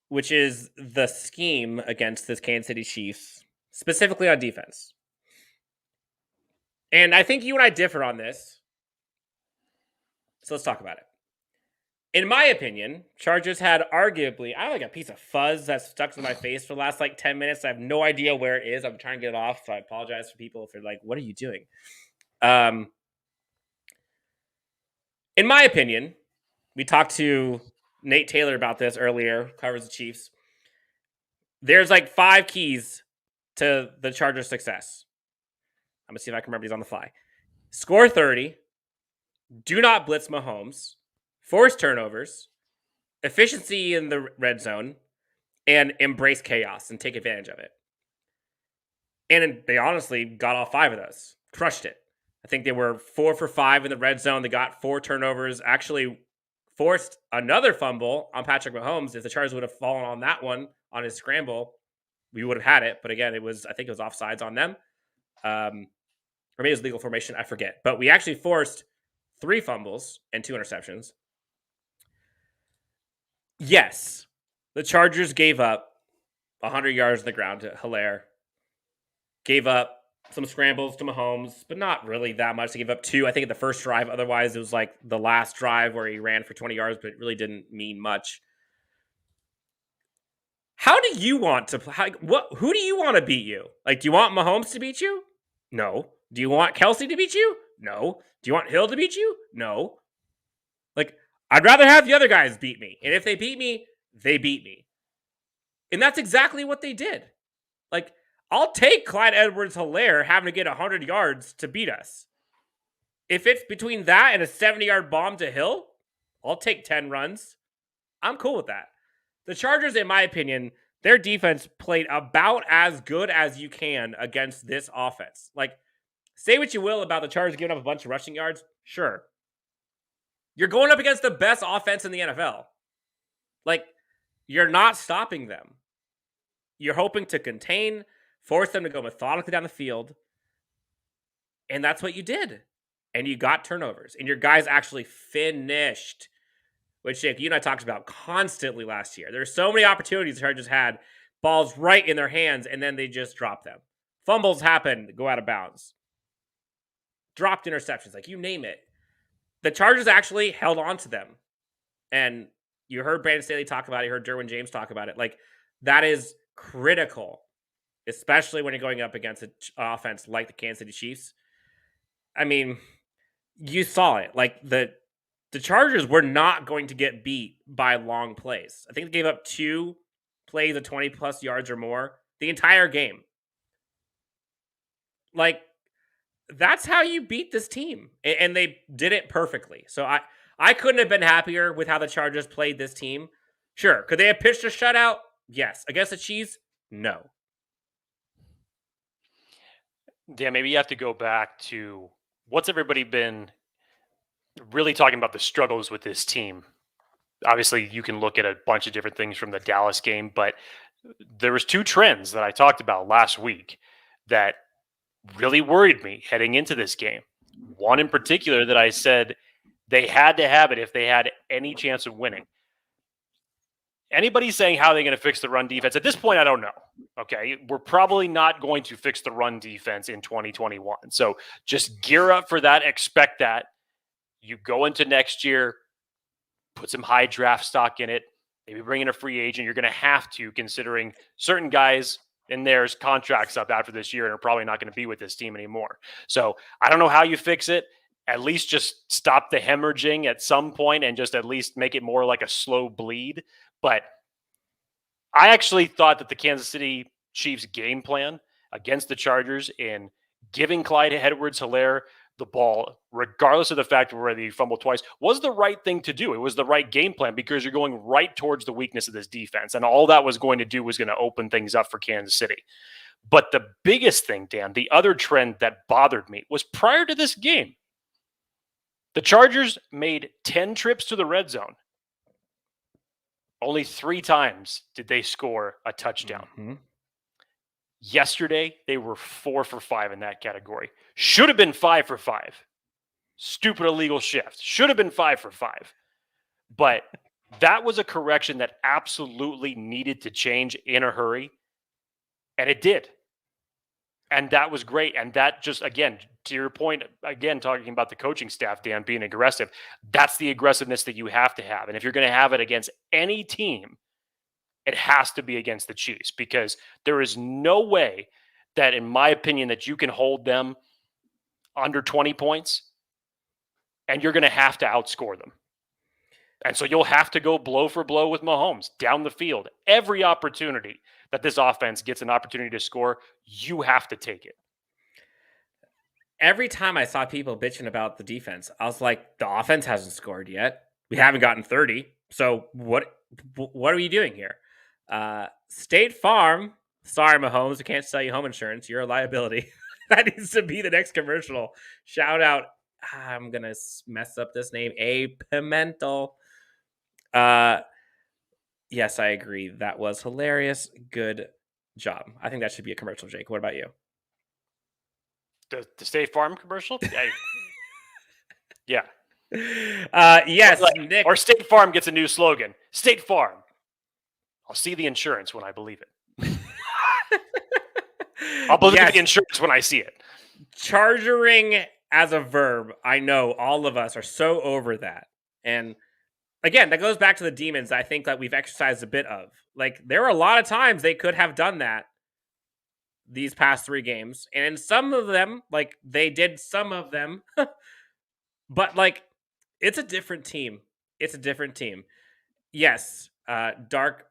which is the scheme against this Kansas City Chiefs, specifically on defense. And I think you and I differ on this. So let's talk about it. In my opinion, Chargers had arguably, I have like a piece of fuzz that's stuck to my face for the last 10 minutes. I have no idea where it is. I'm trying to get it off, so I apologize for people if they're like, what are you doing? In my opinion, we talked to Nate Taylor about this earlier, covers the Chiefs. There's 5 keys to the Chargers' success. I'm going to see if I can remember these on the fly. Score 30. Do not blitz Mahomes. Force turnovers. Efficiency in the red zone. And embrace chaos and take advantage of it. And they honestly got all 5 of those. Crushed it. I think they were 4 for 5 in the red zone. They got 4 turnovers. Actually forced another fumble on Patrick Mahomes. If the Chargers would have fallen on that one on his scramble, we would have had it. But again, I think it was offsides on them. Or maybe it was legal formation. I forget. But we actually forced 3 fumbles and 2 interceptions. Yes, the Chargers gave up 100 yards on the ground to Hilaire. Gave up some scrambles to Mahomes, but not really that much. They gave up 2, I think, at the first drive. Otherwise, it was the last drive where he ran for 20 yards, but it really didn't mean much. How do you want to play? Who do you want to beat you? Do you want Mahomes to beat you? No. Do you want Kelsey to beat you? No. Do you want Hill to beat you? No. I'd rather have the other guys beat me. And if they beat me, they beat me. And that's exactly what they did. I'll take Clyde Edwards-Hilaire having to get 100 yards to beat us. If it's between that and a 70-yard bomb to Hill, I'll take 10 runs. I'm cool with that. The Chargers, in my opinion, their defense played about as good as you can against this offense. Say what you will about the Chargers giving up a bunch of rushing yards. Sure. You're going up against the best offense in the NFL. You're not stopping them. You're hoping to contain, force them to go methodically down the field. And that's what you did. And you got turnovers. And your guys actually finished. Which, Jake, you and I talked about constantly last year. There's so many opportunities the Chargers had. Balls right in their hands, and then they just drop them. Fumbles happen, go out of bounds. Dropped interceptions, like you name it. The Chargers actually held on to them. And you heard Brandon Staley talk about it. You heard Derwin James talk about it. Like, that is critical, especially when you're going up against an offense like the Kansas City Chiefs. I mean, you saw it. Like, the Chargers were not going to get beat by long plays. I think they gave up 2 plays of 20-plus yards or more the entire game. Like, that's how you beat this team. And they did it perfectly. So I couldn't have been happier with how the Chargers played this team. Sure. Could they have pitched a shutout? Yes. Against the Chiefs? No. Yeah, maybe you have to go back to what's everybody been really talking about the struggles with this team. Obviously, you can look at a bunch of different things from the Dallas game, but there was 2 trends that I talked about last week that really worried me heading into this game. One in particular that I said they had to have it if they had any chance of winning. Anybody saying how they're going to fix the run defense, at this point, I don't know. Okay, we're probably not going to fix the run defense in 2021. So just gear up for that. Expect that. You go into next year, put some high draft stock in it, maybe bring in a free agent. You're going to have to, considering certain guys in there's contracts up after this year and are probably not going to be with this team anymore. So I don't know how you fix it. At least just stop the hemorrhaging at some point and just at least make it more like a slow bleed. But I actually thought that the Kansas City Chiefs game plan against the Chargers in giving Clyde Edwards-Helaire the ball, regardless of the fact of whether he fumbled twice, was the right thing to do. It was the right game plan because you're going right towards the weakness of this defense. And all that was going to do was going to open things up for Kansas City. But the biggest thing, Dan, the other trend that bothered me was prior to this game, the Chargers made 10 trips to the red zone. Only 3 times did they score a touchdown. Mm-hmm. Yesterday, they were 4 for 5 in that category. Should have been 5 for 5. Stupid illegal shift. Should have been 5 for 5. But that was a correction that absolutely needed to change in a hurry. And it did. And that was great. And that just, again, to your point, again, talking about the coaching staff, Dan, being aggressive, that's the aggressiveness that you have to have. And if you're going to have it against any team, it has to be against the Chiefs, because there is no way that, in my opinion, that you can hold them under 20 points and you're going to have to outscore them. And so you'll have to go blow for blow with Mahomes down the field. Every opportunity that this offense gets an opportunity to score, you have to take it. Every time I saw people bitching about the defense, I was like, the offense hasn't scored yet. We haven't gotten 30. So what are we doing here? State Farm, sorry, Mahomes, I can't sell you home insurance. You're a liability. That needs to be the next commercial. Shout out, I'm going to mess up this name, A. Pimentel. Yes, I agree. That was hilarious. Good job. I think that should be a commercial, Jake. What about you? The State Farm commercial? Yeah. Yes, Nick. Or State Farm gets a new slogan. State Farm. I'll see the insurance when I believe it. I'll believe the insurance when I see it. Chargering as a verb, I know all of us are so over that. And again, that goes back to the demons I think that we've exercised a bit of. Like, there were a lot of times they could have done that these past 3 games. And some of them, like, they did some of them. But, like, it's a different team. It's a different team. Yes, Dark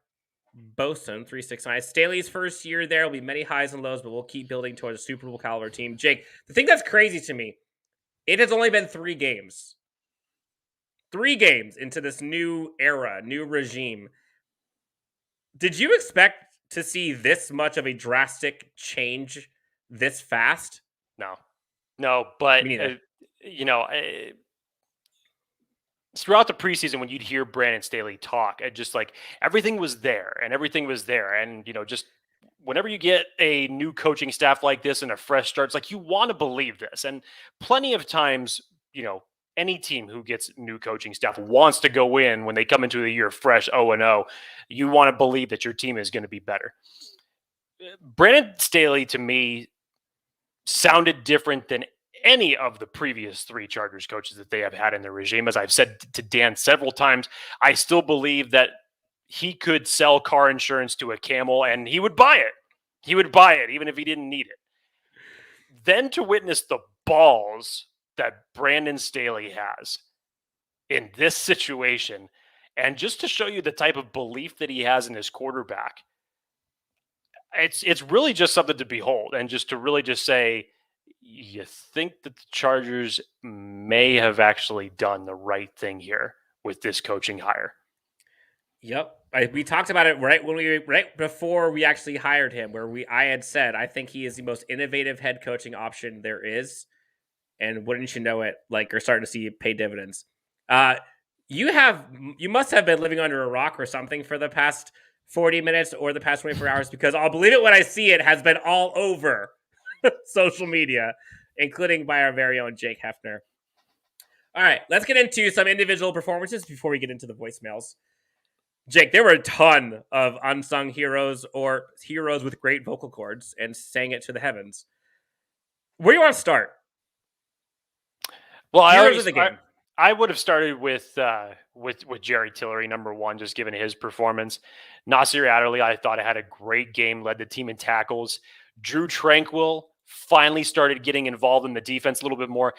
Bosun, 369. Staley's first year there will be many highs and lows, but we'll keep building towards a Super Bowl caliber team. Jake, the thing that's crazy to me, it has only been 3 games. 3 games into this new era, new regime. Did you expect to see this much of a drastic change this fast? No, but Me neither. throughout the preseason, when you'd hear Brandon Staley talk, and just like everything was there. And, just whenever you get a new coaching staff like this and a fresh start, it's like you want to believe this. And plenty of times, any team who gets new coaching staff wants to go in when they come into the year fresh 0-0. You want to believe that your team is going to be better. Brandon Staley, to me, sounded different than any of the previous 3 Chargers coaches that they have had in their regime. As I've said to Dan several times, I still believe that he could sell car insurance to a camel and he would buy it. He would buy it even if he didn't need it. Then to witness the balls that Brandon Staley has in this situation, and just to show you the type of belief that he has in his quarterback, it's really just something to behold. And just to really just say, you think that the Chargers may have actually done the right thing here with this coaching hire. Yep. We talked about it right before we actually hired him, where I had said, I think he is the most innovative head coaching option there is. And wouldn't you know it, like, you're starting to see it pay dividends. You must have been living under a rock or something for the past 40 minutes or the past 24 hours, because I'll believe it when I see it has been all over social media, including by our very own Jake Hefner. All right, let's get into some individual performances before we get into the voicemails. Jake, there were a ton of unsung heroes or heroes with great vocal cords and sang it to the heavens. Where do you want to start? Well, heroes of the game. I would have started with Jerry Tillery, number one, just given his performance. Nasir Adderley, I thought, had a great game, led the team in tackles. Drew Tranquill finally started getting involved in the defense a little bit more.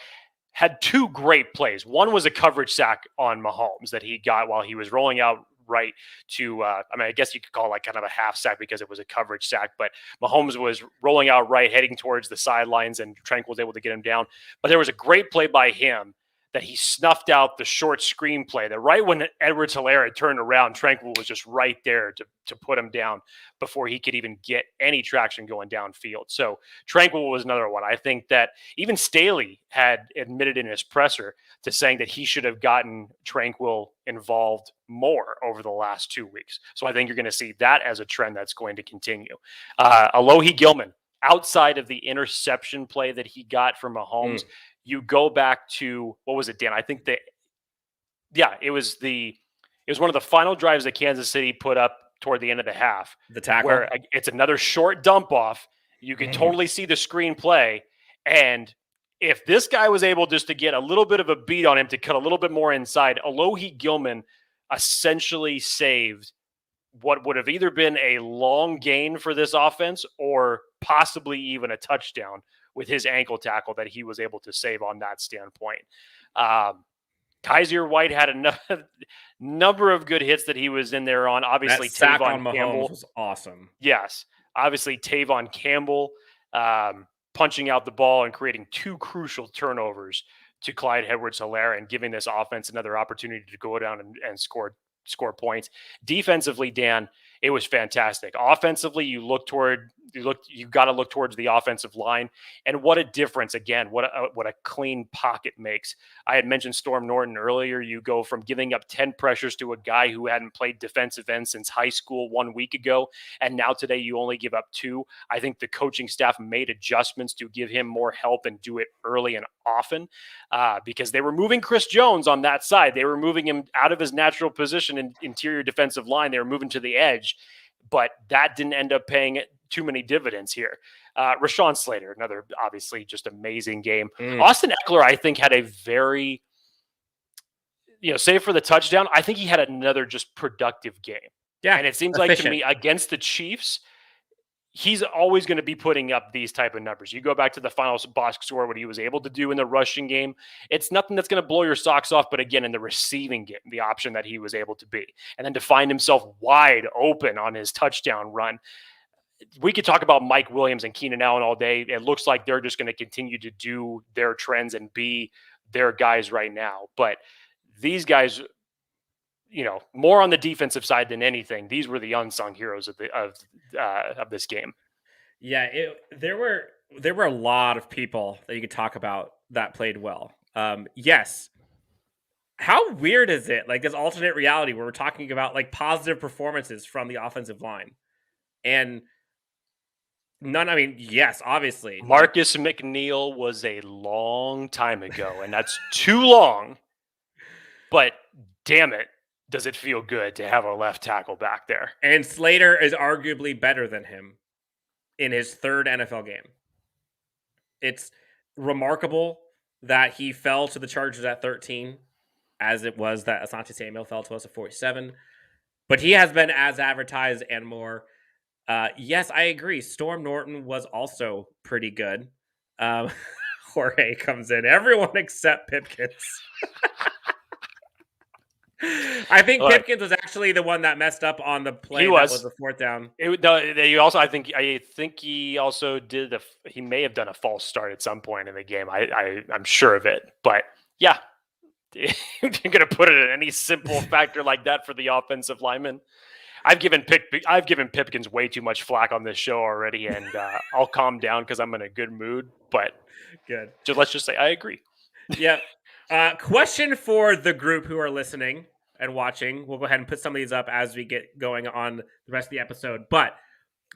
Had 2 great plays. One was a coverage sack on Mahomes that he got while he was rolling out right to, I guess you could call it like kind of a half sack because it was a coverage sack, but Mahomes was rolling out right, heading towards the sidelines, and Tranquill was able to get him down. But there was a great play by him that he snuffed out the short screenplay that right when Edwards-Helaire turned around, Tranquill was just right there to put him down before he could even get any traction going downfield. So Tranquill was another one. I think that even Staley had admitted in his presser to saying that he should have gotten Tranquill involved more over the last 2 weeks. So I think you're going to see that as a trend that's going to continue. Alohi Gilman, outside of the interception play that he got from Mahomes, you go back to, what was it, Dan? I think it was one of the final drives that Kansas City put up toward the end of the half. The tackle. Where it's another short dump off. You can totally see the screen play. And if this guy was able just to get a little bit of a beat on him to cut a little bit more inside, Alohi Gilman essentially saved what would have either been a long gain for this offense or possibly even a touchdown with his ankle tackle that he was able to save on that standpoint. Kaiser White had a number of good hits that he was in there on. Obviously, that sack Tavon on Mahomes Campbell was awesome. Yes. Obviously, Tavon Campbell punching out the ball and creating 2 crucial turnovers to Clyde Edwards-Helaire and giving this offense another opportunity to go down and score points. Defensively, Dan, it was fantastic. Offensively, you got to look towards the offensive line, and what a difference again! What a clean pocket makes. I had mentioned Storm Norton earlier. You go from giving up 10 pressures to a guy who hadn't played defensive end since high school 1 week ago, and now today you only give up 2. I think the coaching staff made adjustments to give him more help and do it early and often, because they were moving Chris Jones on that side. They were moving him out of his natural position in interior defensive line. They were moving to the edge, but that didn't end up paying too many dividends here. Rashaan Slater, another obviously just amazing game. Austin Eckler, I think, had a very, save for the touchdown, I think he had another just productive game. Yeah, and it seems like to me against the Chiefs, he's always going to be putting up these type of numbers. You go back to the final box score, what he was able to do in the rushing game. It's nothing that's going to blow your socks off, but again, in the receiving game, the option that he was able to be. And then to find himself wide open on his touchdown run. We could talk about Mike Williams and Keenan Allen all day. It looks like they're just going to continue to do their trends and be their guys right now. But these guys, more on the defensive side than anything, these were the unsung heroes of this game. Yeah, there were a lot of people that you could talk about that played well. Yes, How weird is it? Like this alternate reality where we're talking about like positive performances from the offensive line. And yes, obviously. Marcus McNeil was a long time ago, and that's too long. But damn it, does it feel good to have a left tackle back there? And Slater is arguably better than him in his third NFL game. It's remarkable that he fell to the Chargers at 13, as it was that Asante Samuel fell to us at 47. But he has been as advertised and more. Yes, I agree. Storm Norton was also pretty good. Jorge comes in. Everyone except Pipkins. I think Pipkins was actually the one that messed up on the play. That was the fourth down. I think he also did. He may have done a false start at some point in the game. I'm sure of it. But yeah, if you're going to put it in any simple factor like that for the offensive lineman, I've given Pipkins way too much flack on this show already, and I'll calm down because I'm in a good mood. But good. Let's just say I agree. Yeah. Question for the group who are listening and watching. We'll go ahead and put some of these up as we get going on the rest of the episode. But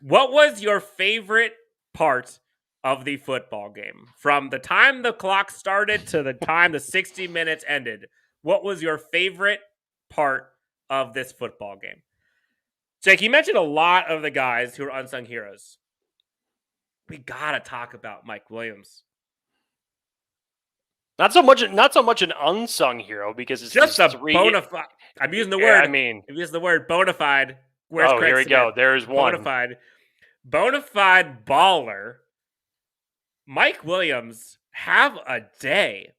what was your favorite part of the football game? From the time the clock started to the time the 60 minutes ended, what was your favorite part of this football game? Jake, you mentioned a lot of the guys who are unsung heroes. We got to talk about Mike Williams. Not so much an unsung hero because it's just a bona fide. I'm using the word. I'm using the word bona fide. Where's Craig here we go. There's one. Bona fide baller. Mike Williams, have a day.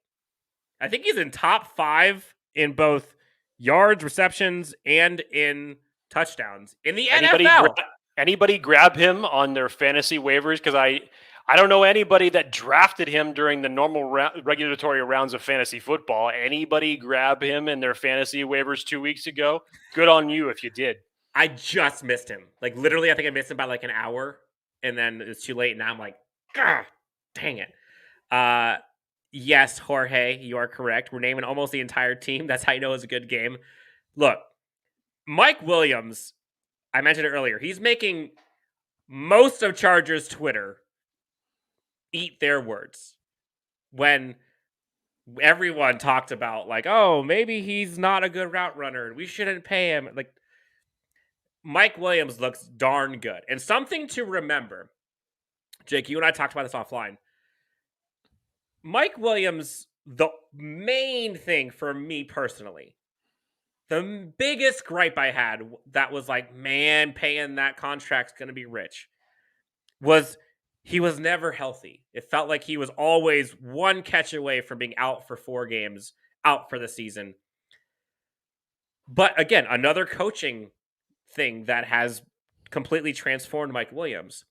I think he's in top 5 in both yards, receptions, and in touchdowns in the NFL. Anybody grab him on their fantasy waivers? Because I don't know anybody that drafted him during the normal regulatory rounds of fantasy football. Anybody grab him in their fantasy waivers 2 weeks ago? Good on you if you did. I just missed him. Like literally, I think I missed him by like an hour, and then it's too late. And now I'm like, God, dang it. Yes, Jorge, you are correct. We're naming almost the entire team. That's how you know it's a good game. Look, Mike Williams, I mentioned it earlier. He's making most of Chargers Twitter eat their words when everyone talked about like, oh, maybe he's not a good route runner. We shouldn't pay him. Like Mike Williams looks darn good. And something to remember, Jake, you and I talked about this offline. Mike Williams, the main thing for me personally, the biggest gripe I had that was like, man, paying that contract's going to be rich, was he was never healthy. It felt like he was always one catch away from being out for 4 games, out for the season. But again, another coaching thing that has completely transformed Mike Williams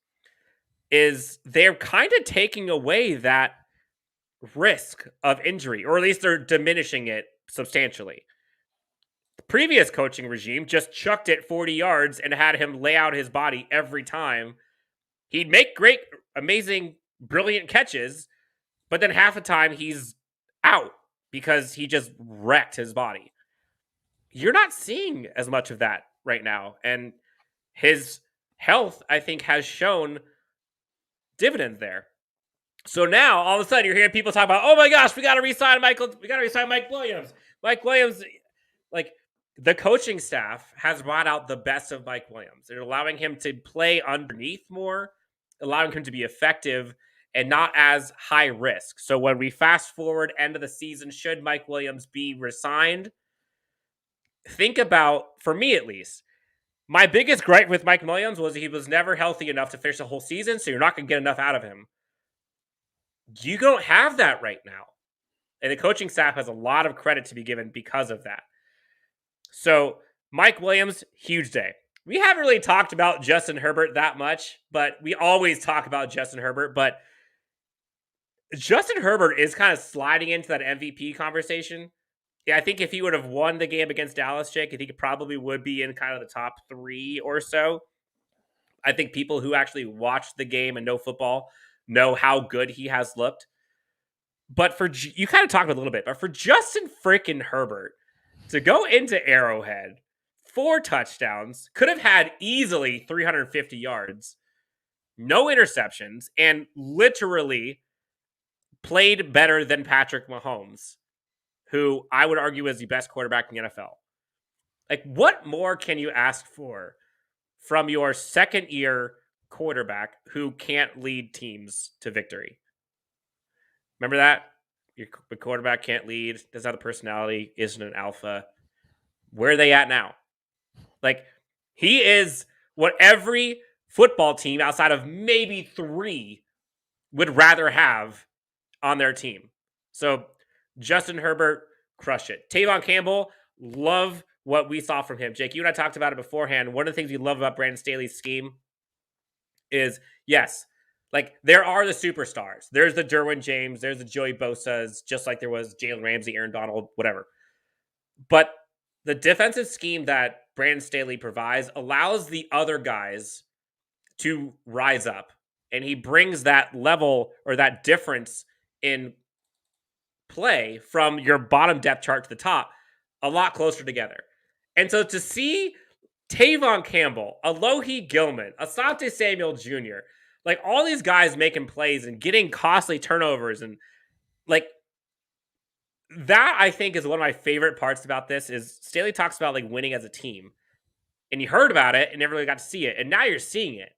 is they're kind of taking away that risk of injury, or at least they're diminishing it substantially. The previous coaching regime just chucked it 40 yards and had him lay out his body every time. He'd make great, amazing, brilliant catches, but then half the time he's out because he just wrecked his body. You're not seeing as much of that right now. And his health, I think, has shown dividends there. So now, all of a sudden, you're hearing people talk about, oh my gosh, we got to re-sign Mike Williams. Mike Williams, like, the coaching staff has brought out the best of Mike Williams. They're allowing him to play underneath more, allowing him to be effective and not as high risk. So when we fast forward end of the season, should Mike Williams be re-signed? Think about, for me at least, my biggest gripe with Mike Williams was he was never healthy enough to finish the whole season, so you're not going to get enough out of him. You don't have that right now. And the coaching staff has a lot of credit to be given because of that. So, Mike Williams, huge day. We haven't really talked about Justin Herbert that much, but we always talk about Justin Herbert. But Justin Herbert is kind of sliding into that MVP conversation. Yeah, I think if he would have won the game against Dallas, Jake, I think it probably would be in kind of the top 3 or so. I think people who actually watch the game and know football know how good he has looked. But you kind of talked about it a little bit, but for Justin freaking Herbert to go into Arrowhead, 4 touchdowns, could have had easily 350 yards, no interceptions, and literally played better than Patrick Mahomes, who I would argue is the best quarterback in the NFL. Like, what more can you ask for from your second-year quarterback who can't lead teams to victory? Remember that? Your quarterback can't lead, doesn't have the personality, isn't an alpha. Where are they at now? Like, he is what every football team outside of maybe 3 would rather have on their team. So, Justin Herbert, crush it. Tavon Campbell, love what we saw from him. Jake, you and I talked about it beforehand. One of the things we love about Brandon Staley's scheme is, yes, like, there are the superstars. There's the Derwin James. There's the Joey Bosa's, just like there was Jalen Ramsey, Aaron Donald, whatever. But the defensive scheme that Brandon Staley provides allows the other guys to rise up. And he brings that level or that difference in play from your bottom depth chart to the top a lot closer together. And so to see Tavon Campbell, Alohi Gilman, Asante Samuel Jr., like all these guys making plays and getting costly turnovers, and like that, I think, is one of my favorite parts about this. Is Staley talks about like winning as a team, and you heard about it and never really got to see it, and now you're seeing it,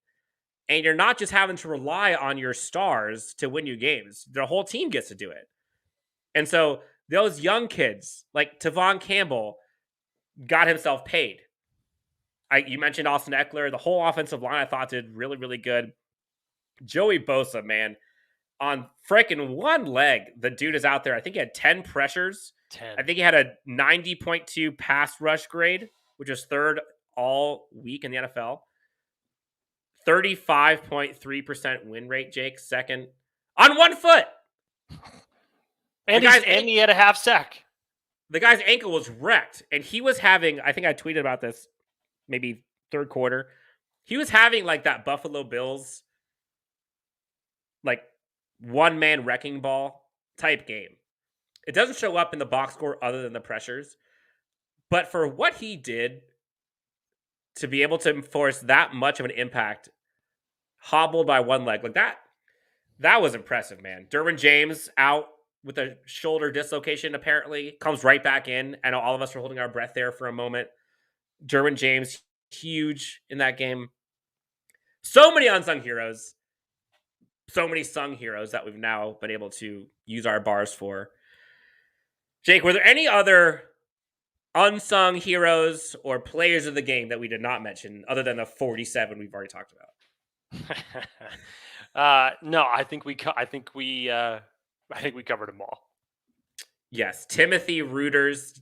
and you're not just having to rely on your stars to win you games. The whole team gets to do it. And so those young kids like Tavon Campbell got himself paid. You mentioned Austin Eckler. The whole offensive line I thought did really, really good. Joey Bosa, man, on freaking one leg, the dude is out there. I think he had 10 pressures. 10. I think he had a 90.2 pass rush grade, which is 3rd all week in the NFL. 35.3% win rate, Jake, 2nd. On 1 foot. And he had a half sack. The guy's ankle was wrecked, and he was having, I think I tweeted about this maybe 3rd quarter. He was having like that Buffalo Bills, like one-man wrecking ball type game. It doesn't show up in the box score other than the pressures. But for what he did to be able to enforce that much of an impact, hobbled by one leg, like that was impressive, man. Derwin James out with a shoulder dislocation, apparently, comes right back in. I know all of us were holding our breath there for a moment. Derwin James, huge in that game. So many unsung heroes. So many sung heroes that we've now been able to use our bars for. Jake, were there any other unsung heroes or players of the game that we did not mention other than the 47 we've already talked about? No, I think we covered them all. Yes, Timothy Reuters.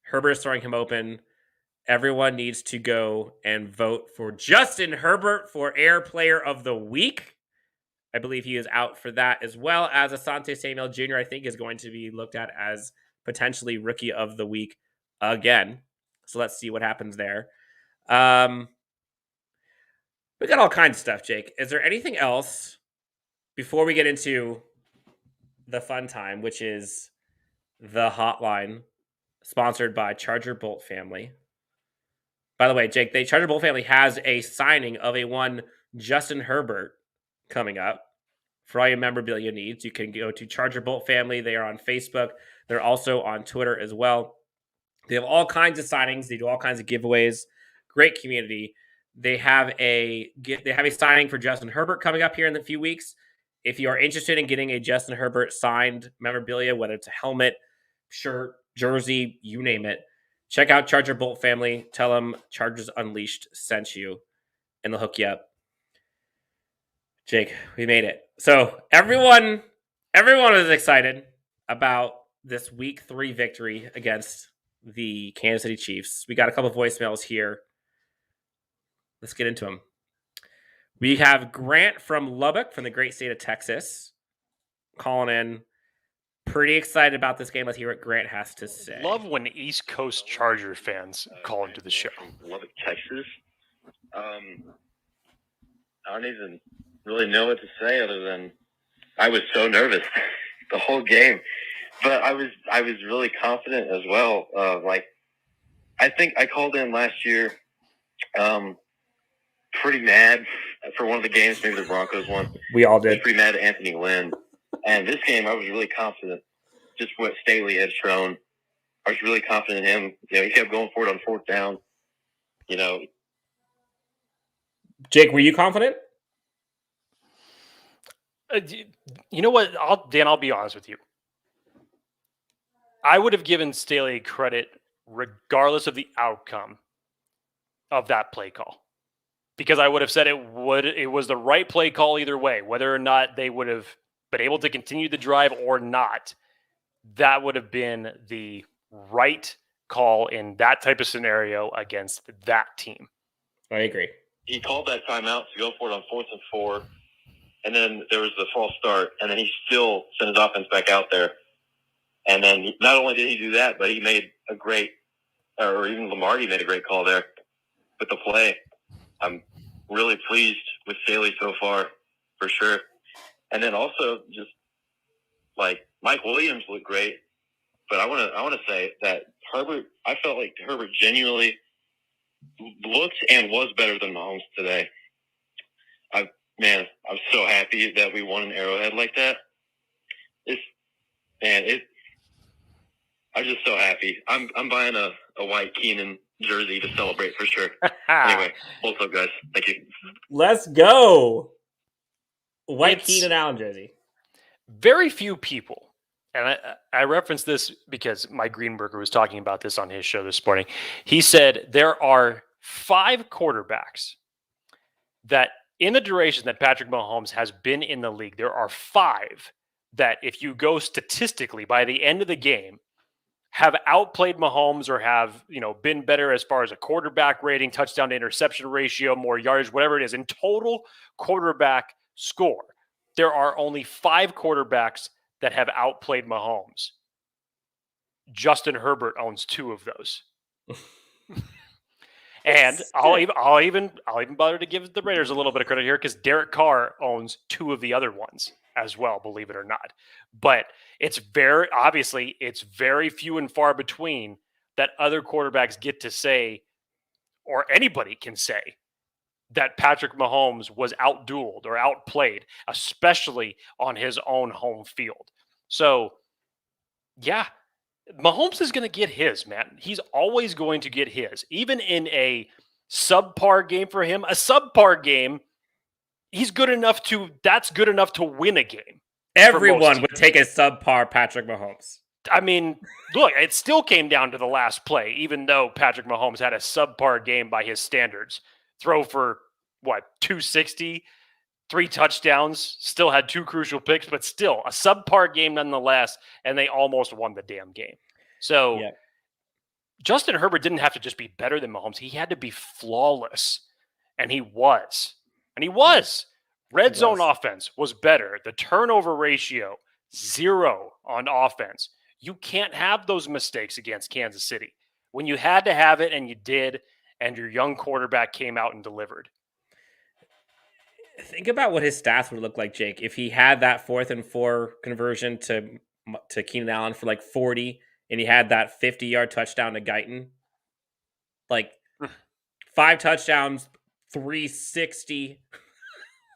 Herbert's throwing him open. Everyone needs to go and vote for Justin Herbert for Air Player of the Week. I believe he is out for that, as well as Asante Samuel Jr., I think, is going to be looked at as potentially Rookie of the Week again. So let's see what happens there. We got all kinds of stuff, Jake. Is there anything else before we get into the fun time, which is the hotline sponsored by Charger Bolt Family? By the way, Jake, the Charger Bolt Family has a signing of a one Justin Herbert coming up. For all your memorabilia needs, you can go to Charger Bolt Family. They are on Facebook. They're also on Twitter as well. They have all kinds of signings. They do all kinds of giveaways. Great community. They have a signing for Justin Herbert coming up here in a few weeks. If you are interested in getting a Justin Herbert signed memorabilia, whether it's a helmet, shirt, jersey, you name it, check out Charger Bolt Family. Tell them Chargers Unleashed sent you, and they'll hook you up. Jake, we made it. So everyone is excited about this Week 3 victory against the Kansas City Chiefs. We got a couple of voicemails here. Let's get into them. We have Grant from Lubbock, from the great state of Texas, calling in. Pretty excited about this game. Let's hear what Grant has to say. Love when East Coast Charger fans call into the show. Lubbock, Texas. I don't even really know what to say other than I was so nervous. the whole game. But I was really confident as well. I think I called in last year, pretty mad for one of the games, maybe the Broncos one. We all I was did. pretty mad at Anthony Lynn. And this game, I was really confident. Just what Staley had shown, I was really confident in him. He kept going for it on fourth down. Jake, were you confident? You know what, Dan, I'll be honest with you. I would have given Staley credit regardless of the outcome of that play call, because I would have said it was the right play call either way, whether or not they would have been able to continue the drive or not. That would have been the right call in that type of scenario against that team. I agree. He called that timeout to go for it on 4th and 4, and then there was the false start, and then he still sent his offense back out there. And then not only did he do that, but he made a great, or even Lamarty made a great call there with the play. I'm really pleased with Staley so far, for sure. And then also just like Mike Williams looked great, but I want to say that Herbert, I felt like Herbert genuinely looked and was better than Mahomes today. I'm so happy that we won an Arrowhead like that. I'm just so happy. I'm buying a white Keenan jersey to celebrate for sure. Anyway, what's up, guys? Thank you. Let's go. White Keenan Allen jersey. Very few people, and I referenced this because Mike Greenberger was talking about this on his show this morning. He said there are 5 quarterbacks that in the duration that Patrick Mahomes has been in the league, there are 5 that if you go statistically by the end of the game have outplayed Mahomes or have, been better as far as a quarterback rating, touchdown to interception ratio, more yards, whatever it is, in total quarterback score. There are only 5 quarterbacks that have outplayed Mahomes. Justin Herbert owns 2 of those. And I'll even bother to give the Raiders a little bit of credit here because Derek Carr owns 2 of the other ones as well, believe it or not. But it's very few and far between that other quarterbacks get to say, or anybody can say, that Patrick Mahomes was outdueled or outplayed, especially on his own home field. So, yeah, Mahomes is going to get his, man. He's always going to get his. Even in a subpar game for him, a subpar game, that's good enough to win a game. Everyone would take a subpar Patrick Mahomes. I mean, look, it still came down to the last play, even though Patrick Mahomes had a subpar game by his standards. Throw for, 260, 3 touchdowns, still had 2 crucial picks, but still a subpar game nonetheless, and they almost won the damn game. So Justin Herbert didn't have to just be better than Mahomes. He had to be flawless, and he was. Red zone offense was better. The turnover ratio, 0 on offense. You can't have those mistakes against Kansas City. When you had to have it and you did, and your young quarterback came out and delivered. Think about what his stats would look like, Jake, if he had that 4th and 4 conversion to Keenan Allen for 40, and he had that 50-yard touchdown to Guyton. 5 touchdowns, 360.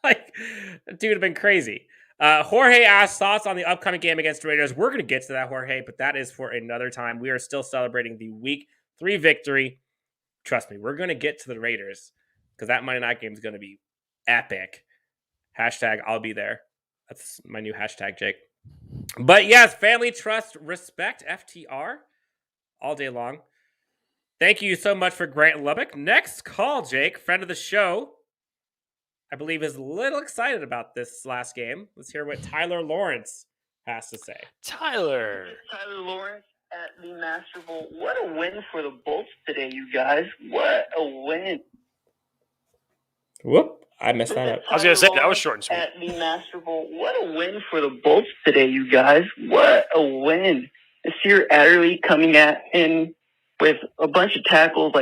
Dude would have been crazy. Jorge asked thoughts on the upcoming game against the Raiders. We're going to get to that, Jorge, but that is for another time. We are still celebrating the Week 3 victory. Trust me, we're going to get to the Raiders because that Monday night game is going to be epic. Hashtag I'll be there. That's my new hashtag, Jake. But yes, family, trust, respect, FTR all day long. Thank you so much for Grant Lubbock. Next call, Jake, friend of the show, I believe is a little excited about this last game. Let's hear what Tyler Lawrence has to say. Tyler Lawrence at the Master Bowl. What a win for the Bolts today, you guys. What a win. Whoop, I messed that up. I was going to say, that was short and sweet. At the Master Bowl. What a win for the Bolts today, you guys. What a win. Nasir Adderley coming in with a bunch of tackles,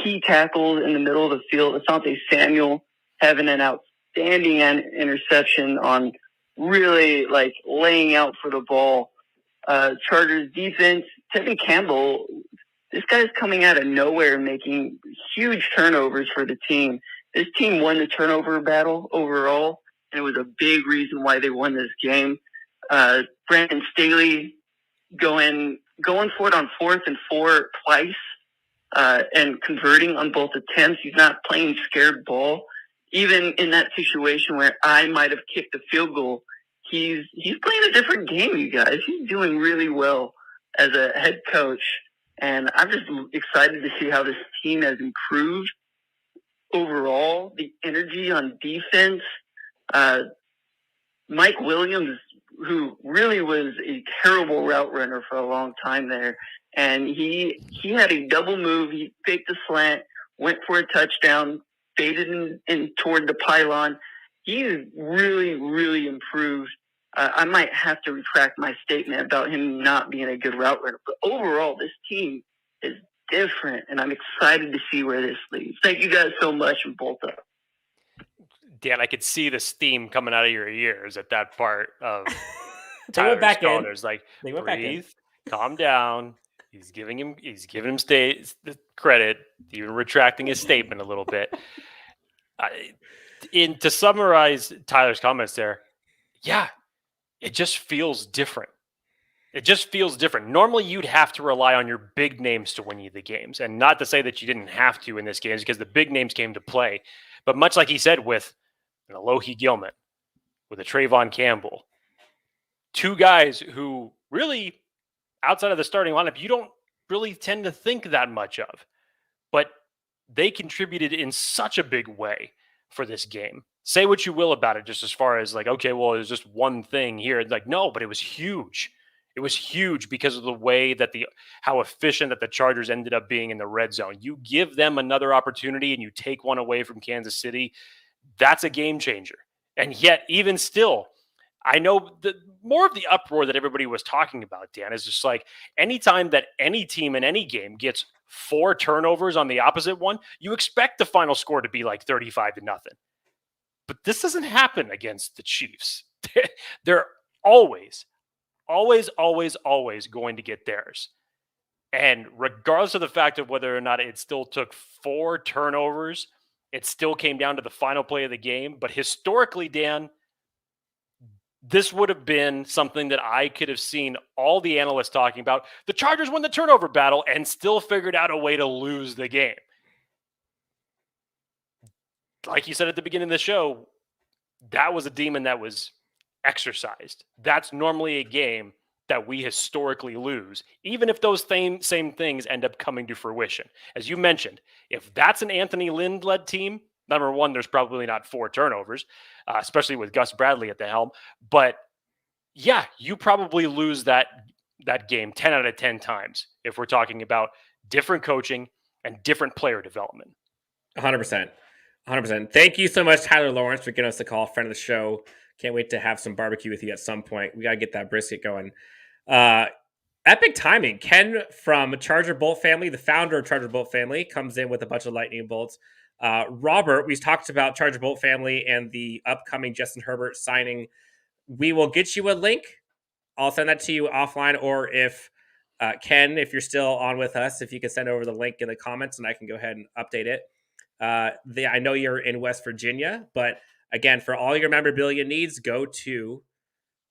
key tackles in the middle of the field. Asante Samuel having an outstanding interception on really like laying out for the ball. Chargers defense, Tevin Campbell, this guy's coming out of nowhere making huge turnovers for the team. This team won the turnover battle overall, and it was a big reason why they won this game. Brandon Staley going for it on 4th and 4 twice, and converting on both attempts. He's not playing scared ball. Even in that situation where I might have kicked a field goal, he's playing a different game, you guys. He's doing really well as a head coach, and I'm just excited to see how this team has improved overall. The energy on defense, Mike Williams, who really was a terrible route runner for a long time there, and he had a double move. He faked a slant, went for a touchdown, faded in toward the pylon. He's really, really improved. I might have to retract my statement about him not being a good route runner. But overall, this team is different, and I'm excited to see where this leads. Thank you guys so much, and bolt up. Dan, I could see this theme coming out of your ears at that part of They went back in. There's like, They went back in. breathe, calm down. He's giving him the credit, even retracting his statement a little bit. To summarize Tyler's comments there, yeah, it just feels different. It just feels different. Normally, you'd have to rely on your big names to win you the games, and not to say that you didn't have to in this game, because the big names came to play. But much like he said with an Alohi Gilman, with a Trayvon Campbell, two guys who really, outside of the starting lineup, you don't really tend to think that much of. But they contributed in such a big way for this game. Say what you will about it, just as far as like, okay, well, there's just one thing here. It's like, no, but it was huge. It was huge because of the way that how efficient that the Chargers ended up being in the red zone. You give them another opportunity and you take one away from Kansas City, that's a game changer. And yet, even still, I know that more of the uproar that everybody was talking about, Dan, is just like anytime that any team in any game gets 4 turnovers on the opposite one, you expect the final score to be like 35-0. But this doesn't happen against the Chiefs. They're always going to get theirs. And regardless of the fact of whether or not it still took 4 turnovers, it still came down to the final play of the game. But historically, Dan, this would have been something that I could have seen all the analysts talking about. The Chargers won the turnover battle and still figured out a way to lose the game. Like you said at the beginning of the show, that was a demon that was exercised. That's normally a game that we historically lose, even if those same things end up coming to fruition. As you mentioned, if that's an Anthony Lynn-led team, number one, there's probably not 4 turnovers, especially with Gus Bradley at the helm. But yeah, you probably lose that game 10 out of 10 times if we're talking about different coaching and different player development. 100%. 100%. Thank you so much, Tyler Lawrence, for giving us a call, friend of the show. Can't wait to have some barbecue with you at some point. We got to get that brisket going. Epic timing. Ken from Charger Bolt Family, the founder of Charger Bolt Family, comes in with a bunch of lightning bolts. Robert, we talked about Charger Bolt Family and the upcoming Justin Herbert signing. We will get you a link. I'll send that to you offline, or if Ken, if you're still on with us, if you can send over the link in the comments and I can go ahead and update it. I know you're in West Virginia, but again, for all your memorabilia needs, go to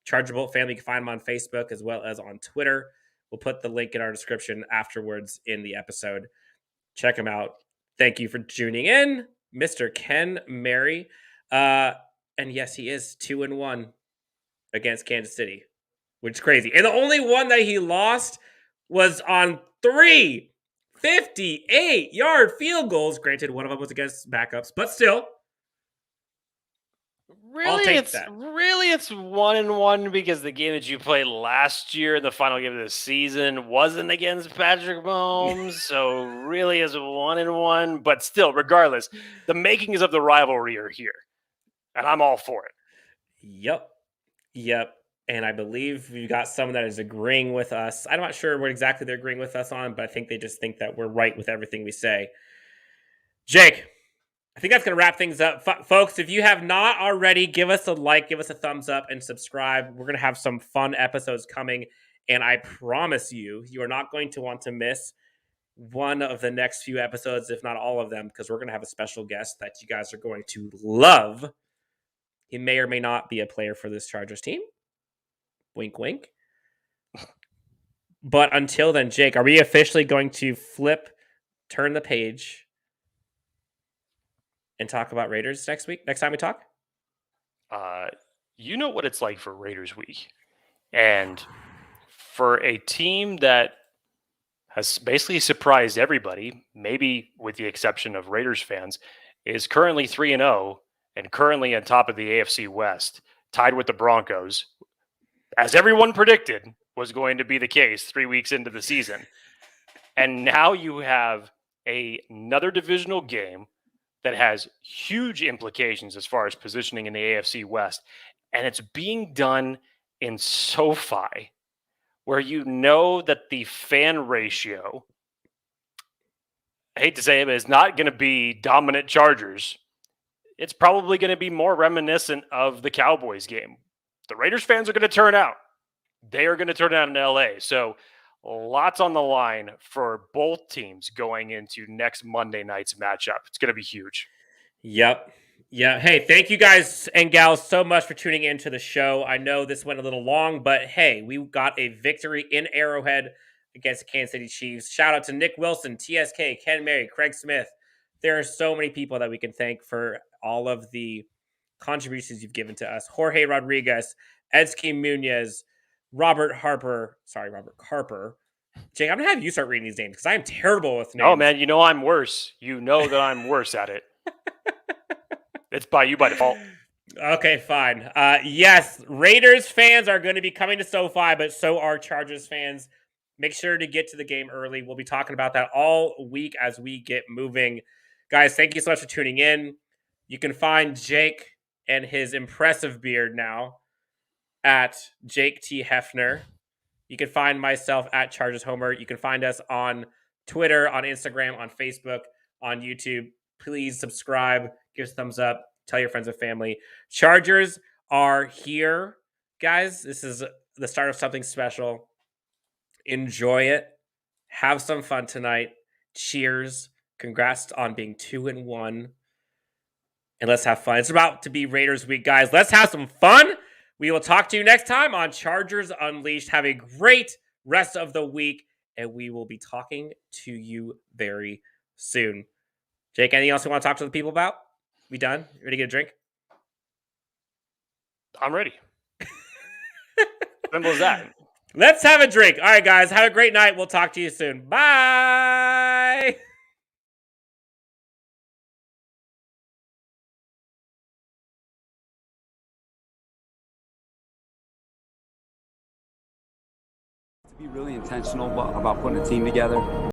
Charger Bolt Family. You can find them on Facebook as well as on Twitter. We'll put the link in our description afterwards in the episode. Check them out. Thank you for tuning in, Mr. Ken Mary. And yes, he is 2-1 against Kansas City, which is crazy. And the only one that he lost was on 3 58-yard field goals. Granted, one of them was against backups, but still. Really, it's 1-1 because the game that you played last year, the final game of the season, wasn't against Patrick Mahomes. So really, it's 1-1. But still, regardless, the makings of the rivalry are here, and I'm all for it. Yep. And I believe we've got someone that is agreeing with us. I'm not sure what exactly they're agreeing with us on, but I think they just think that we're right with everything we say. Jake, I think that's going to wrap things up. Folks, if you have not already, give us a like, give us a thumbs up, and subscribe. We're going to have some fun episodes coming, and I promise you, you are not going to want to miss one of the next few episodes, if not all of them, because we're going to have a special guest that you guys are going to love. He may or may not be a player for this Chargers team. Wink, wink. But until then, Jake, are we officially going to turn the page, and talk about Raiders next time we talk? You know what it's like for Raiders week. And for a team that has basically surprised everybody, maybe with the exception of Raiders fans, is currently 3-0 and currently on top of the AFC West, tied with the Broncos, as everyone predicted was going to be the case 3 weeks into the season. And now you have another divisional game that has huge implications as far as positioning in the AFC West. And it's being done in SoFi, where you know that the fan ratio, I hate to say it, but it's not going to be dominant Chargers. It's probably going to be more reminiscent of the Cowboys game. The Raiders fans are going to turn out. They are going to turn out in LA. So lots on the line for both teams going into next Monday night's matchup. It's going to be huge. Yep. Yeah. Hey, thank you guys and gals so much for tuning into the show. I know this went a little long, but hey, we got a victory in Arrowhead against the Kansas City Chiefs. Shout out to Nick Wilson, TSK, Ken Mary, Craig Smith. There are so many people that we can thank for all of the contributions you've given to us. Jorge Rodriguez, Edsky Munoz, Robert Harper. Jake, I'm going to have you start reading these names because I am terrible with names. Oh, man, you know I'm worse. You know that I'm worse at it. It's by you by default. Okay, fine. Yes, Raiders fans are going to be coming to SoFi, but so are Chargers fans. Make sure to get to the game early. We'll be talking about that all week as we get moving. Guys, thank you so much for tuning in. You can find Jake and his impressive beard now at Jake T. Hefner. You can find myself at Chargers Homer. You can find us on Twitter, on Instagram, on Facebook, on YouTube. Please subscribe, give us a thumbs up, tell your friends and family. Chargers are here, guys. This is the start of something special. Enjoy it. Have some fun tonight. Cheers. Congrats on being 2-1. And let's have fun. It's about to be Raiders week, guys. Let's have some fun. We will talk to you next time on Chargers Unleashed. Have a great rest of the week, and we will be talking to you very soon. Jake, anything else you want to talk to the people about? We done? Ready to get a drink? I'm ready. Simple as that. Let's have a drink. All right, guys. Have a great night. We'll talk to you soon. Bye. To be really intentional about putting a team together.